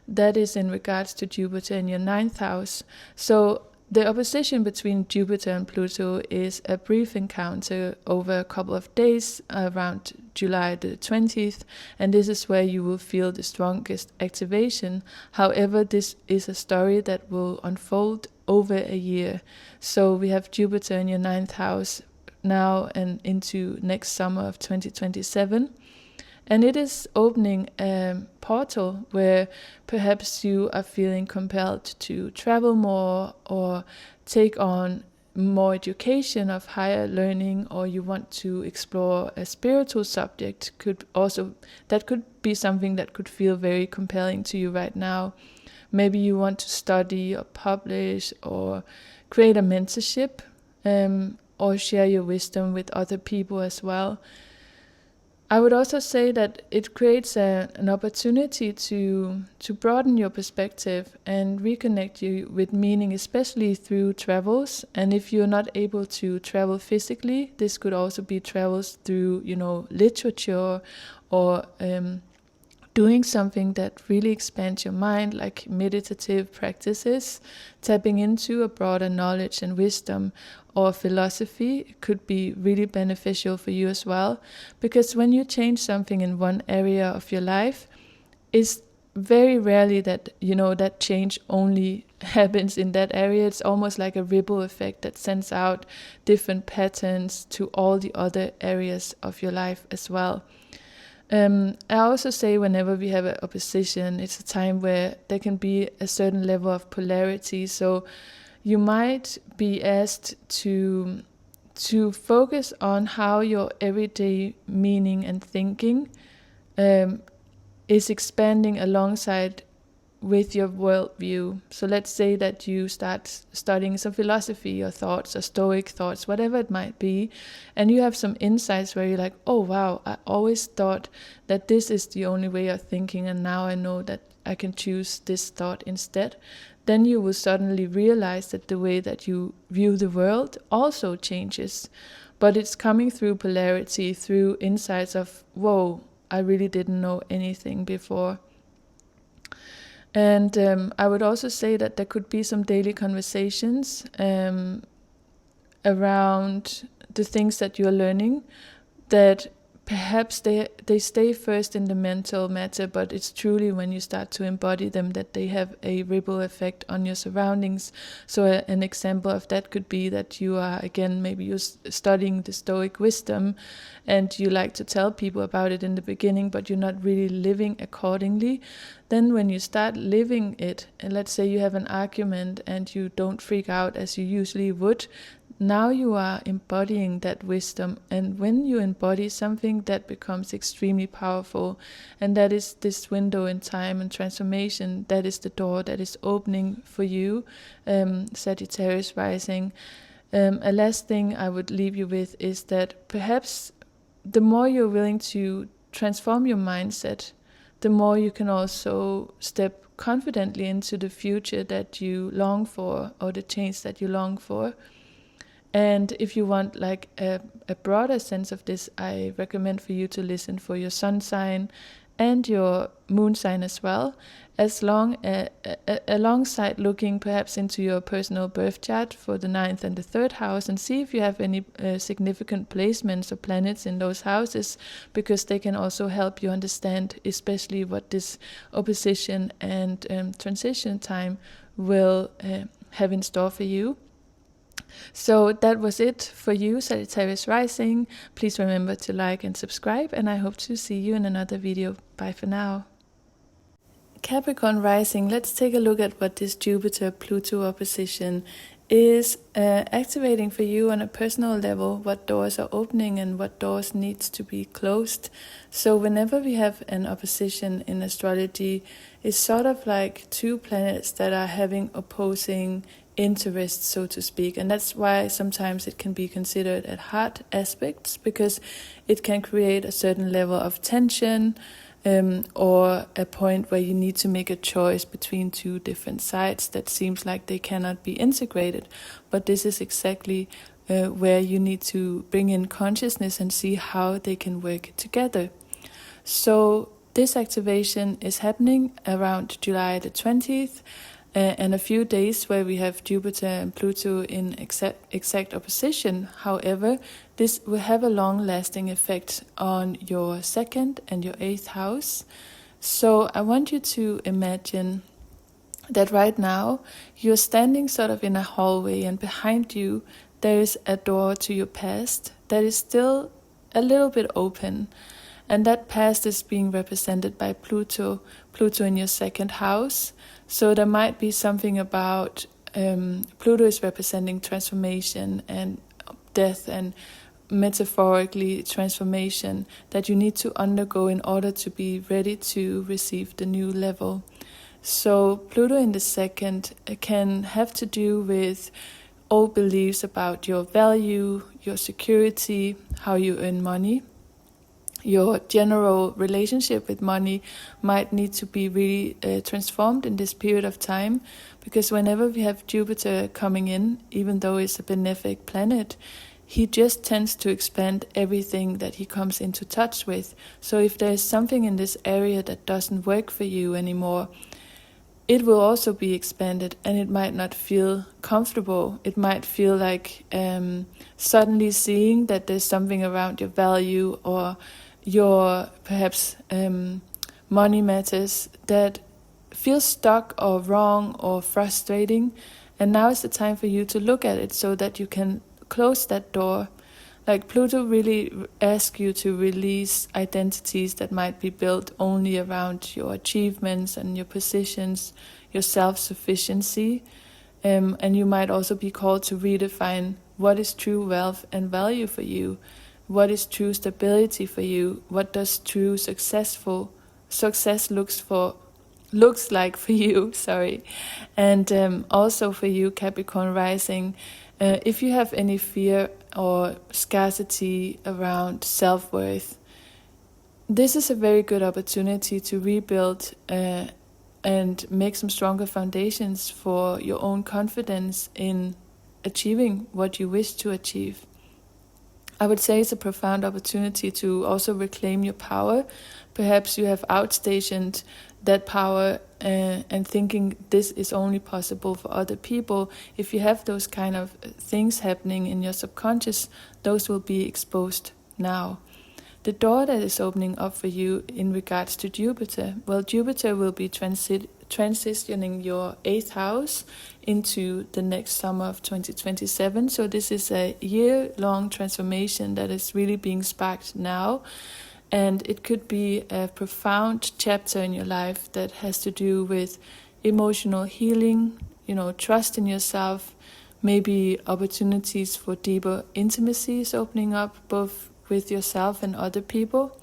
that is in regards to Jupiter in your 9th house. So the opposition between Jupiter and Pluto is a brief encounter over a couple of days around July the 20th, and this is where you will feel the strongest activation. However, this is a story that will unfold over a year. So we have Jupiter in your 9th house now and into next summer of 2027. And it is opening a portal where perhaps you are feeling compelled to travel more or take on more education of higher learning, or you want to explore a spiritual subject. That could be something that could feel very compelling to you right now. Maybe you want to study or publish or create a mentorship, or share your wisdom with other people as well. I would also say that it creates an opportunity to broaden your perspective and reconnect you with meaning, especially through travels. And if you're not able to travel physically, this could also be travels through, literature or doing something that really expands your mind, like meditative practices, tapping into a broader knowledge and wisdom or philosophy could be really beneficial for you as well. Because when you change something in one area of your life, it's very rarely that, that change only happens in that area. It's almost like a ripple effect that sends out different patterns to all the other areas of your life as well. I also say whenever we have an opposition, it's a time where there can be a certain level of polarity. So you might be asked to focus on how your everyday meaning and thinking is expanding alongside with your worldview. So let's say that you start studying some philosophy or thoughts or Stoic thoughts, whatever it might be, and you have some insights where you're like, oh wow, I always thought that this is the only way of thinking, and now I know that I can choose this thought instead. Then you will suddenly realize that the way that you view the world also changes. But it's coming through polarity, through insights of, whoa, I really didn't know anything before. And I would also say that there could be some daily conversations around the things that you're learning, that perhaps they stay first in the mental matter, but it's truly when you start to embody them that they have a ripple effect on your surroundings. So an example of that could be that you are, again, maybe you're studying the Stoic wisdom and you like to tell people about it in the beginning, but you're not really living accordingly. Then when you start living it, and let's say you have an argument and you don't freak out as you usually would, now you are embodying that wisdom, and when you embody something, that becomes extremely powerful, and that is this window in time and transformation. That is the door that is opening for you, Sagittarius rising. A last thing I would leave you with is that perhaps the more you're willing to transform your mindset, the more you can also step confidently into the future that you long for, or the change that you long for. And if you want like a broader sense of this, I recommend for you to listen for your sun sign and your moon sign as well, alongside looking perhaps into your personal birth chart for the 9th and the 3rd house, and see if you have any significant placements or planets in those houses, because they can also help you understand especially what this opposition and transition time will have in store for you. So that was it for you, Sagittarius rising. Please remember to like and subscribe, and I hope to see you in another video. Bye for now. Capricorn rising, let's take a look at what this Jupiter-Pluto opposition is activating for you on a personal level, what doors are opening and what doors needs to be closed. So whenever we have an opposition in astrology, it's sort of like two planets that are having opposing interests, so to speak, and that's why sometimes it can be considered at hard aspects, because it can create a certain level of tension, or a point where you need to make a choice between two different sides that seems like they cannot be integrated. But this is exactly where you need to bring in consciousness and see how they can work together. So this activation is happening around July the 20th, and a few days where we have Jupiter and Pluto in exact opposition. However, this will have a long-lasting effect on your 2nd and your 8th house. So I want you to imagine that right now you're standing sort of in a hallway, and behind you there is a door to your past that is still a little bit open. And that past is being represented by Pluto in your 2nd house. So there might be something about Pluto is representing transformation and death, and metaphorically transformation that you need to undergo in order to be ready to receive the new level. So Pluto in the 2nd can have to do with old beliefs about your value, your security, how you earn money. Your general relationship with money might need to be really transformed in this period of time, because whenever we have Jupiter coming in, even though it's a benefic planet, he just tends to expand everything that he comes into touch with. So if there's something in this area that doesn't work for you anymore, it will also be expanded, and it might not feel comfortable. It might feel like suddenly seeing that there's something around your value or your perhaps money matters that feels stuck or wrong or frustrating, and now is the time for you to look at it so that you can close that door. Like Pluto really asks you to release identities that might be built only around your achievements and your positions, your self-sufficiency, and you might also be called to redefine what is true wealth and value for you. What is true stability for you? What does true success looks for looks like for you, sorry. And also for you, Capricorn rising, if you have any fear or scarcity around self-worth, this is a very good opportunity to rebuild and make some stronger foundations for your own confidence in achieving what you wish to achieve. I would say it's a profound opportunity to also reclaim your power. Perhaps you have outstationed that power and thinking this is only possible for other people. If you have those kind of things happening in your subconscious, those will be exposed now. The door that is opening up for you in regards to Jupiter, well, Jupiter will be transitioning your 8th house into the next summer of 2027. So this is a year-long transformation that is really being sparked now. And it could be a profound chapter in your life that has to do with emotional healing, trust in yourself, maybe opportunities for deeper intimacies opening up, both with yourself and other people.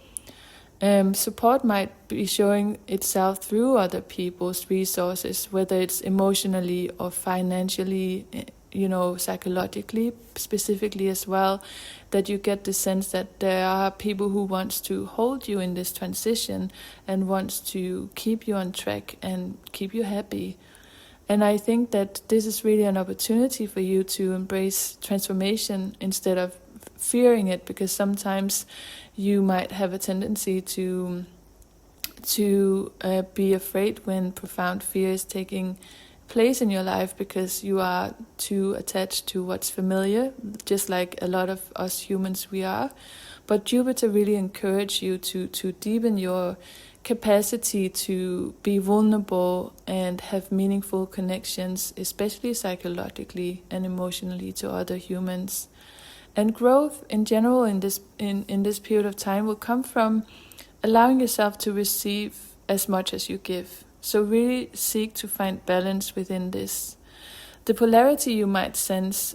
Support might be showing itself through other people's resources, whether it's emotionally or financially, psychologically, specifically as well, that you get the sense that there are people who wants to hold you in this transition and wants to keep you on track and keep you happy. And I think that this is really an opportunity for you to embrace transformation instead of fearing it, because sometimes you might have a tendency to be afraid when profound fear is taking place in your life, because you are too attached to what's familiar, just like a lot of us humans we are. But Jupiter really encourages you to deepen your capacity to be vulnerable and have meaningful connections, especially psychologically and emotionally, to other humans. And growth in general in this period of time will come from allowing yourself to receive as much as you give. So really seek to find balance within this. The polarity you might sense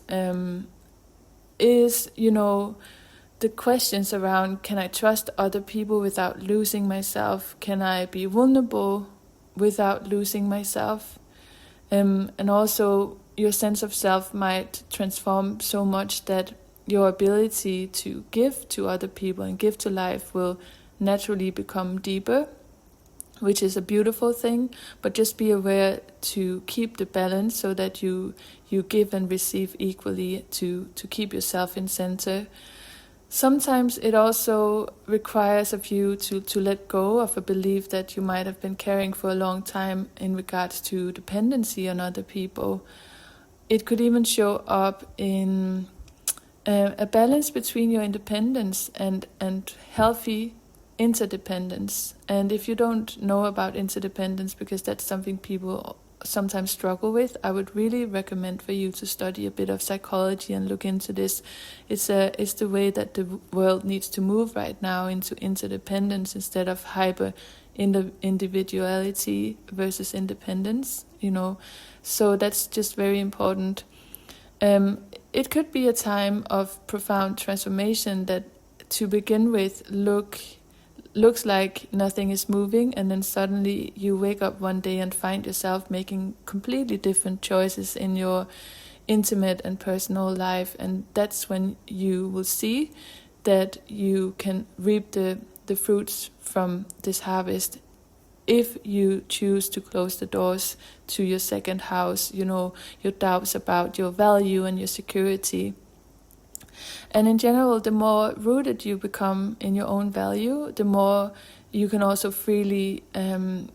is, the questions around, can I trust other people without losing myself? Can I be vulnerable without losing myself? And also your sense of self might transform so much that your ability to give to other people and give to life will naturally become deeper, which is a beautiful thing. But just be aware to keep the balance so that you give and receive equally, to keep yourself in center. Sometimes it also requires of you to let go of a belief that you might have been carrying for a long time in regards to dependency on other people. It could even show up in a balance between your independence and healthy interdependence. And if you don't know about interdependence, because that's something people sometimes struggle with, I would really recommend for you to study a bit of psychology and look into this. It's the way that the world needs to move right now, into interdependence instead of hyper individuality versus independence, So that's just very important. It could be a time of profound transformation that, to begin with, looks like nothing is moving, and then suddenly you wake up one day and find yourself making completely different choices in your intimate and personal life. And that's when you will see that you can reap the fruits from this harvest if you choose to close the doors to your 2nd house, your doubts about your value and your security. And in general, the more rooted you become in your own value, the more you can also freely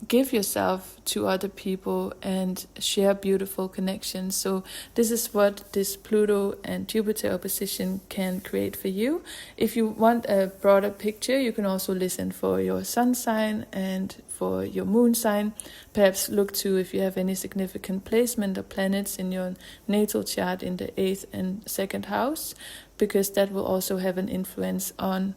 give yourself to other people and share beautiful connections. So this is what this Pluto and Jupiter opposition can create for you. If you want a broader picture, you can also listen for your sun sign and for your moon sign. Perhaps look to if you have any significant placement of planets in your natal chart in the 8th and 2nd house, because that will also have an influence on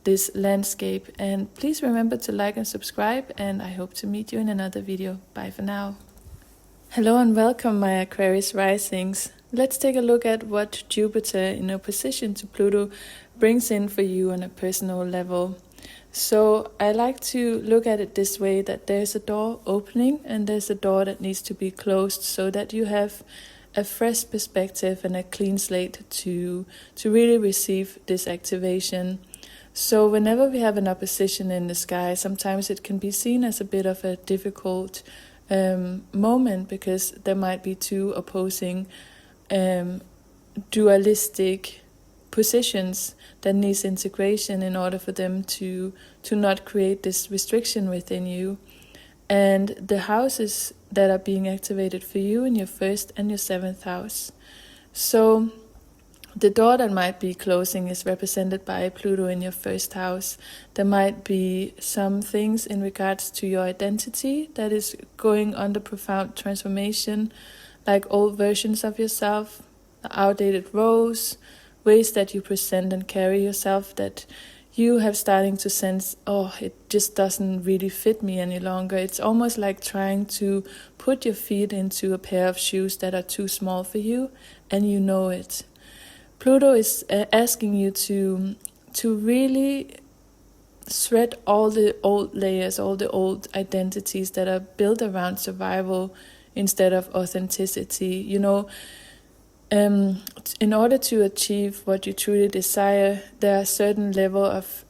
this landscape. And please remember to like and subscribe, and I hope to meet you in another video. Bye for now. Hello and welcome, my Aquarius risings. Let's take a look at what Jupiter in opposition to Pluto brings in for you on a personal level. So I like to look at it this way, that there's a door opening and there's a door that needs to be closed, so that you have a fresh perspective and a clean slate to really receive this activation. So whenever we have an opposition in the sky, sometimes it can be seen as a bit of a difficult moment, because there might be two opposing dualistic positions that needs integration in order for them to not create this restriction within you. And the houses that are being activated for you in your first and your seventh house. So the door that might be closing is represented by Pluto in your first house. There might be some things in regards to your identity that is going under profound transformation, like old versions of yourself, outdated roles, ways that you present and carry yourself that you have starting to sense, oh, it just doesn't really fit me any longer. It's almost like trying to put your feet into a pair of shoes that are too small for you, and you know it. Pluto is asking you to really shred all the old layers, all the old identities that are built around survival instead of authenticity. You know, in order to achieve what you truly desire, there are a certain level of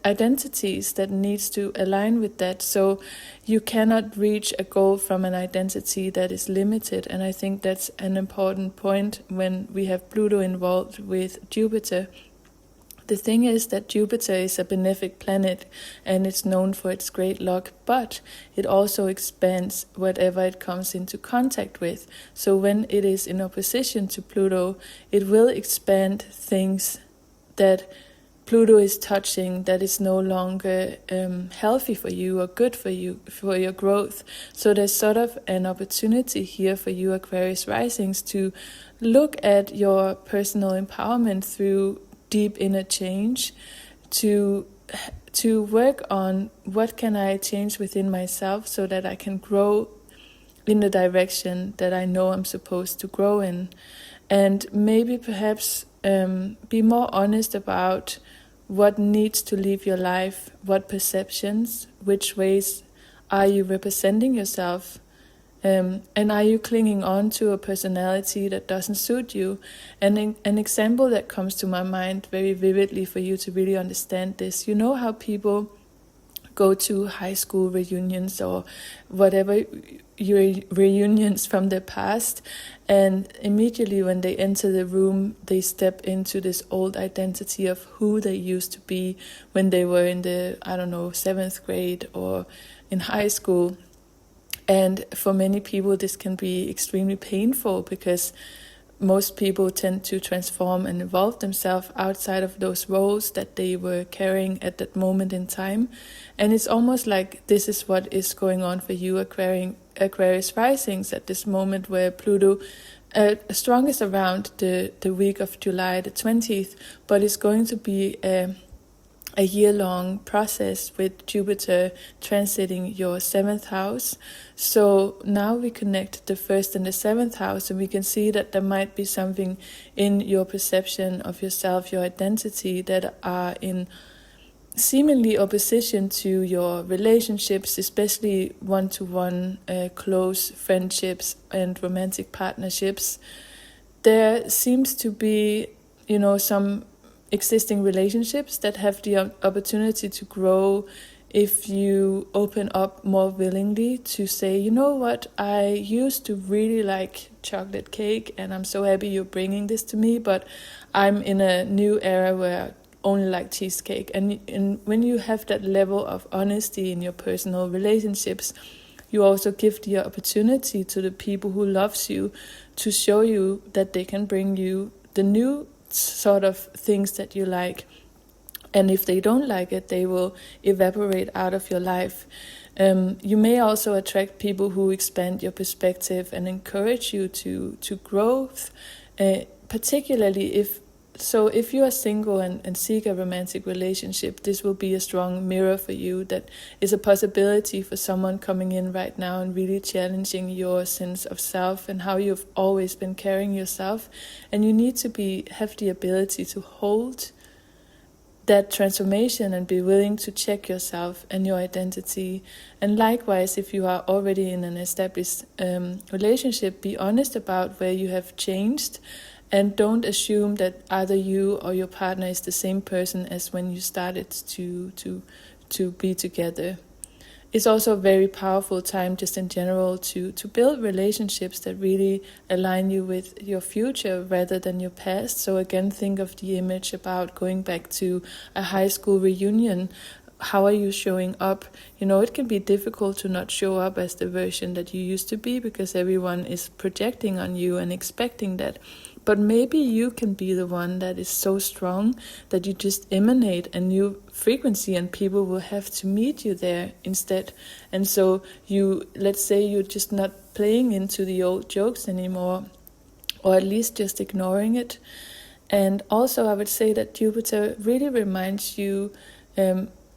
identities that needs to align with that. So you cannot reach a goal from an identity that is limited. And I think that's an important point when we have Pluto involved with Jupiter. The thing is that Jupiter is a benefic planet and it's known for its great luck, but it also expands whatever it comes into contact with. So when it is in opposition to Pluto, it will expand things that Pluto is touching that is no longer healthy for you or good for you, for your growth. So there's sort of an opportunity here for you Aquarius risings to look at your personal empowerment through deep inner change, to work on what can I change within myself so that I can grow in the direction that I know I'm supposed to grow in. And maybe perhaps be more honest about what needs to leave your life, what perceptions, which ways are you representing yourself, and are you clinging on to a personality that doesn't suit you? And an example that comes to my mind very vividly for you to really understand this, you know how people go to high school reunions or whatever reunions from the past, and immediately when they enter the room, they step into this old identity of who they used to be when they were in the, 7th grade or in high school. And for many people, this can be extremely painful because most people tend to transform and evolve themselves outside of those roles that they were carrying at that moment in time. And it's almost like this is what is going on for you Aquarius risings at this moment, where Pluto strongest around the week of July the 20th, but it's going to be a year-long process with Jupiter transiting your 7th house. So now we connect the 1st and the 7th house, and we can see that there might be something in your perception of yourself, your identity, that are in seemingly opposition to your relationships, especially one-to-one close friendships and romantic partnerships. There seems to be, some existing relationships that have the opportunity to grow if you open up more willingly to say, you know what, I used to really like chocolate cake and I'm so happy you're bringing this to me, but I'm in a new era where I only like cheesecake. And when you have that level of honesty in your personal relationships, you also give the opportunity to the people who loves you to show you that they can bring you the new sort of things that you like. And if they don't like it, they will evaporate out of your life. You may also attract people who expand your perspective and encourage you to growth, particularly if you are single and seek a romantic relationship, this will be a strong mirror for you that is a possibility for someone coming in right now and really challenging your sense of self and how you've always been carrying yourself. And you need to have the ability to hold that transformation and be willing to check yourself and your identity. And likewise, if you are already in an established relationship, be honest about where you have changed, and don't assume that either you or your partner is the same person as when you started to be together. It's also a very powerful time just in general to build relationships that really align you with your future rather than your past. So again, think of the image about going back to a high school reunion. How are you showing up? It can be difficult to not show up as the version that you used to be because everyone is projecting on you and expecting that. But maybe you can be the one that is so strong that you just emanate a new frequency and people will have to meet you there instead. And so let's say you're just not playing into the old jokes anymore, or at least just ignoring it. And also I would say that Jupiter really reminds you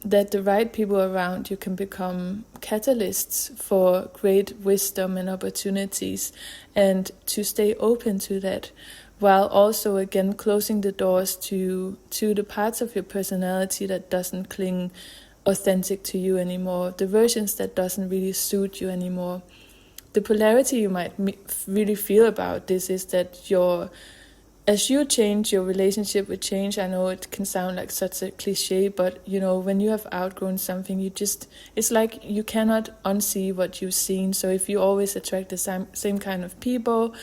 that the right people around you can become catalysts for great wisdom and opportunities, and to stay open to that, while also again closing the doors to the parts of your personality that doesn't cling authentic to you anymore, the versions that doesn't really suit you anymore. The polarity you might really feel about this is that as you change, your relationship will change. I know it can sound like such a cliche, but when you have outgrown something, it's like you cannot unsee what you've seen. So if you always attract the same kind of people,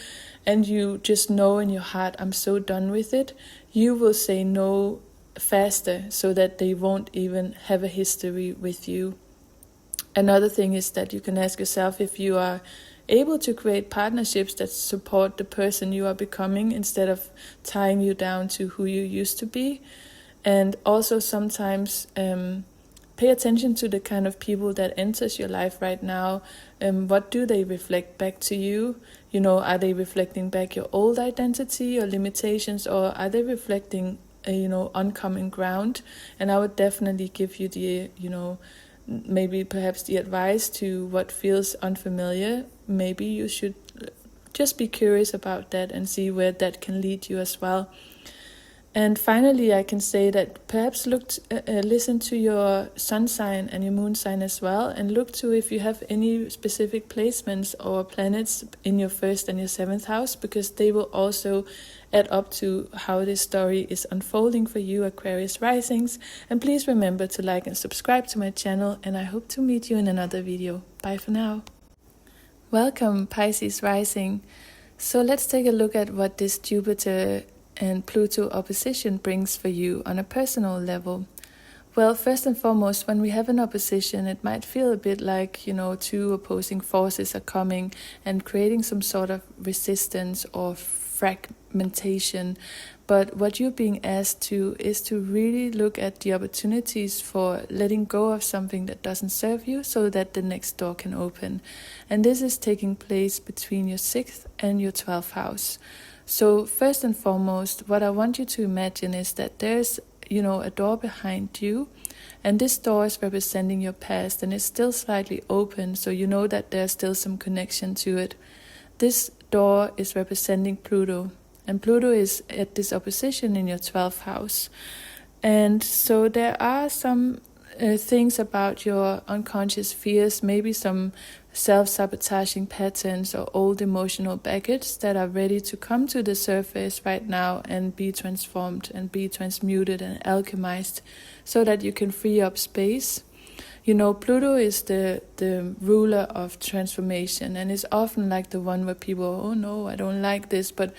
and you just know in your heart, I'm so done with it, you will say no faster so that they won't even have a history with you. Another thing is that you can ask yourself if you are able to create partnerships that support the person you are becoming instead of tying you down to who you used to be. And also sometimes pay attention to the kind of people that enters your life right now. What do they reflect back to you? Are they reflecting back your old identity or limitations, or are they reflecting oncoming ground? And I would definitely give you the maybe perhaps the advice to what feels unfamiliar. Maybe you should just be curious about that and see where that can lead you as well. And finally, I can say that perhaps listen to your sun sign and your moon sign as well, and look to if you have any specific placements or planets in your first and your seventh house, because they will also add up to how this story is unfolding for you, Aquarius risings. And please remember to like and subscribe to my channel, and I hope to meet you in another video. Bye for now. Welcome, Pisces rising. So let's take a look at what this Jupiter and Pluto opposition brings for you on a personal level. Well, first and foremost, when we have an opposition, it might feel a bit like, two opposing forces are coming and creating some sort of resistance or fragmentation. But what you're being asked to is to really look at the opportunities for letting go of something that doesn't serve you so that the next door can open. And this is taking place between your 6th and your 12th house. So first and foremost, what I want you to imagine is that there's, a door behind you, and this door is representing your past, and it's still slightly open, so you know that there's still some connection to it. This door is representing Pluto, and Pluto is at this opposition in your 12th house. And so there are some things about your unconscious fears, maybe some self-sabotaging patterns or old emotional baggage that are ready to come to the surface right now and be transformed and be transmuted and alchemized so that you can free up space. Pluto is the ruler of transformation, and is often like the one where people, oh no, I don't like this. But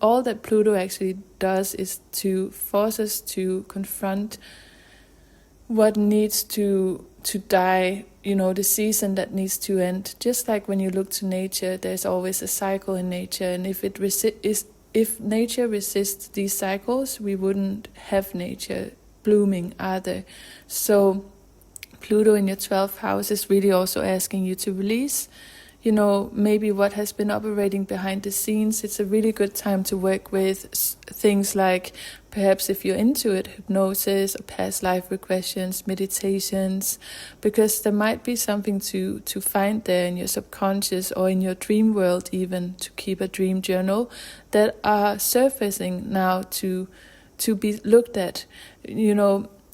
all that Pluto actually does is to force us to confront what needs to die, the season that needs to end. Just like when you look to nature, there's always a cycle in nature, and if nature resists these cycles, we wouldn't have nature blooming either. So Pluto in your 12th house is really also asking you to release, maybe what has been operating behind the scenes. It's a really good time to work with things like, perhaps if you're into it, hypnosis or past life regressions, meditations, because there might be something to find there in your subconscious or in your dream world, even to keep a dream journal, that are surfacing now to to be looked at.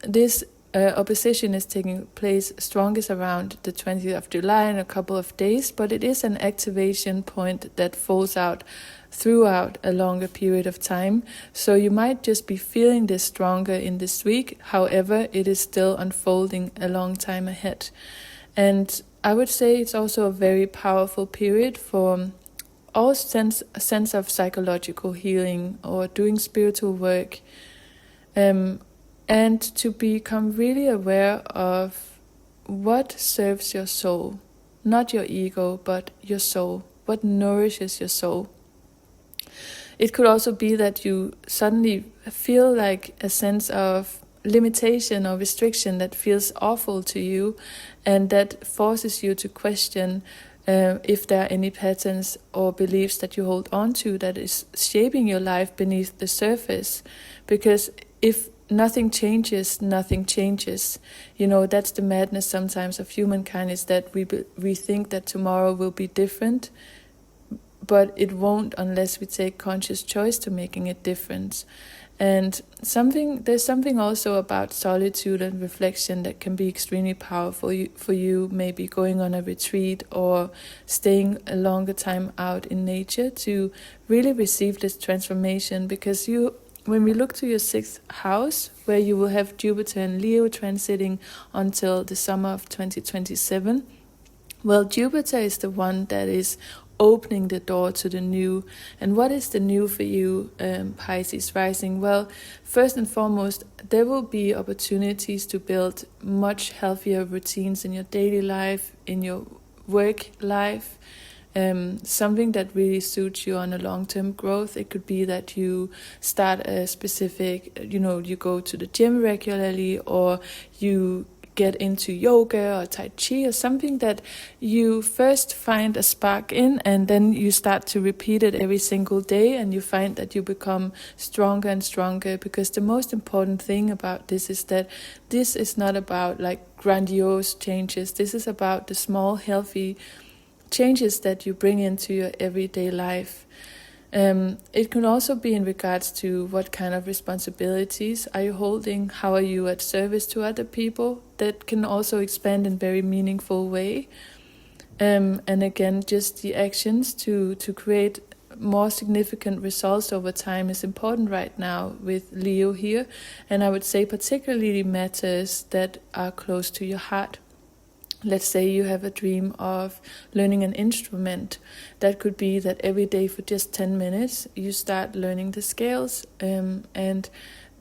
This opposition is taking place strongest around the 20th of July in a couple of days, but it is an activation point that falls out throughout a longer period of time. So you might just be feeling this stronger in this week. However, it is still unfolding a long time ahead. And I would say it's also a very powerful period for all sense of psychological healing or doing spiritual work, and to become really aware of what serves your soul, not your ego, but your soul, what nourishes your soul. It could also be that you suddenly feel like a sense of limitation or restriction that feels awful to you, and that forces you to question if there are any patterns or beliefs that you hold on to that is shaping your life beneath the surface. Because if nothing changes, nothing changes. That's the madness sometimes of humankind, is that we think that tomorrow will be different, but it won't unless we take conscious choice to making it different. And there's something also about solitude and reflection that can be extremely powerful for you, maybe going on a retreat or staying a longer time out in nature to really receive this transformation. Because when we look to your 6th house, where you will have Jupiter and Leo transiting until the summer of 2027, well, Jupiter is the one that is opening the door to the new. And what is the new for you, Pisces rising? Well, first and foremost, there will be opportunities to build much healthier routines in your daily life, in your work life, something that really suits you on a long-term growth. It could be that you start a specific, you go to the gym regularly, or you get into yoga or tai chi, or something that you first find a spark in, and then you start to repeat it every single day, and you find that you become stronger and stronger. Because the most important thing about this is that this is not about like grandiose changes. This is about the small healthy changes that you bring into your everyday life. It can also be in regards to what kind of responsibilities are you holding, how are you at service to other people. That can also expand in very meaningful way. And again, just the actions to create more significant results over time is important right now with Leo here. And I would say particularly matters that are close to your heart. Let's say you have a dream of learning an instrument. That could be that every day for just 10 minutes you start learning the scales, and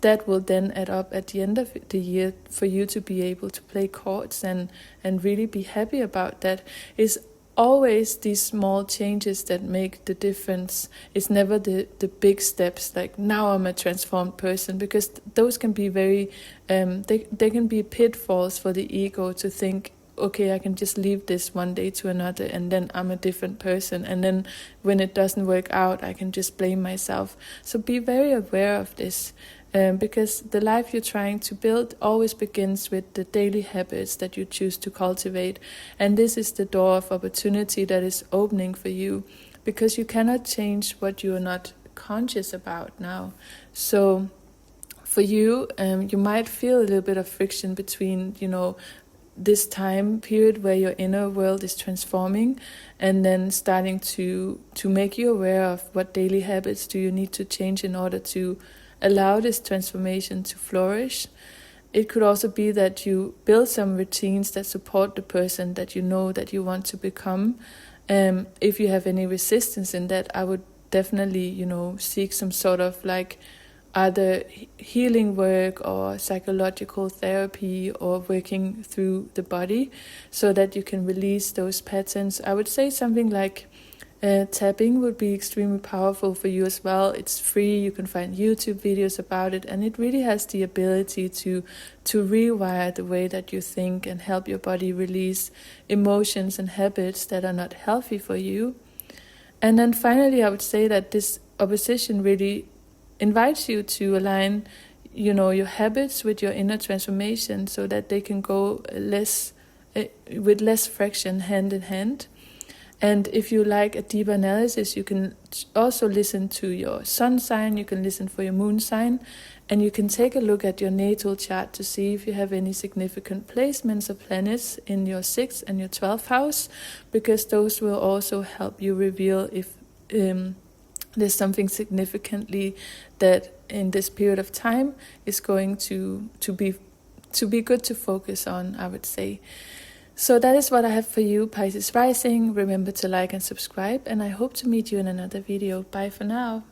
that will then add up at the end of the year for you to be able to play chords and really be happy about that. It's always these small changes that make the difference. It's never the big steps like now I'm a transformed person, because those can be very, they can be pitfalls for the ego to think, okay, I can just leave this one day to another and then I'm a different person. And then when it doesn't work out, I can just blame myself. So be very aware of this, because the life you're trying to build always begins with the daily habits that you choose to cultivate. And this is the door of opportunity that is opening for you, because you cannot change what you are not conscious about now. So for you, you might feel a little bit of friction between, this time period where your inner world is transforming, and then starting to make you aware of what daily habits do you need to change in order to allow this transformation to flourish. It could also be that you build some routines that support the person that you know that you want to become. If you have any resistance in that, I would definitely, seek some sort of like either healing work or psychological therapy or working through the body so that you can release those patterns. I would say something like tapping would be extremely powerful for you as well. It's free, you can find YouTube videos about it, and it really has the ability to rewire the way that you think and help your body release emotions and habits that are not healthy for you. And then finally, I would say that this opposition really invites you to align, your habits with your inner transformation so that they can go with less friction hand in hand. And if you like a deeper analysis, you can also listen to your sun sign, you can listen for your moon sign, And you can take a look at your natal chart to see if you have any significant placements of planets in your 6th and your 12th house, because those will also help you reveal if there's something significantly that in this period of time is going to be good to focus on, I would say. So that is what I have for you, Pisces rising. Remember to like and subscribe, and I hope to meet you in another video. Bye for now.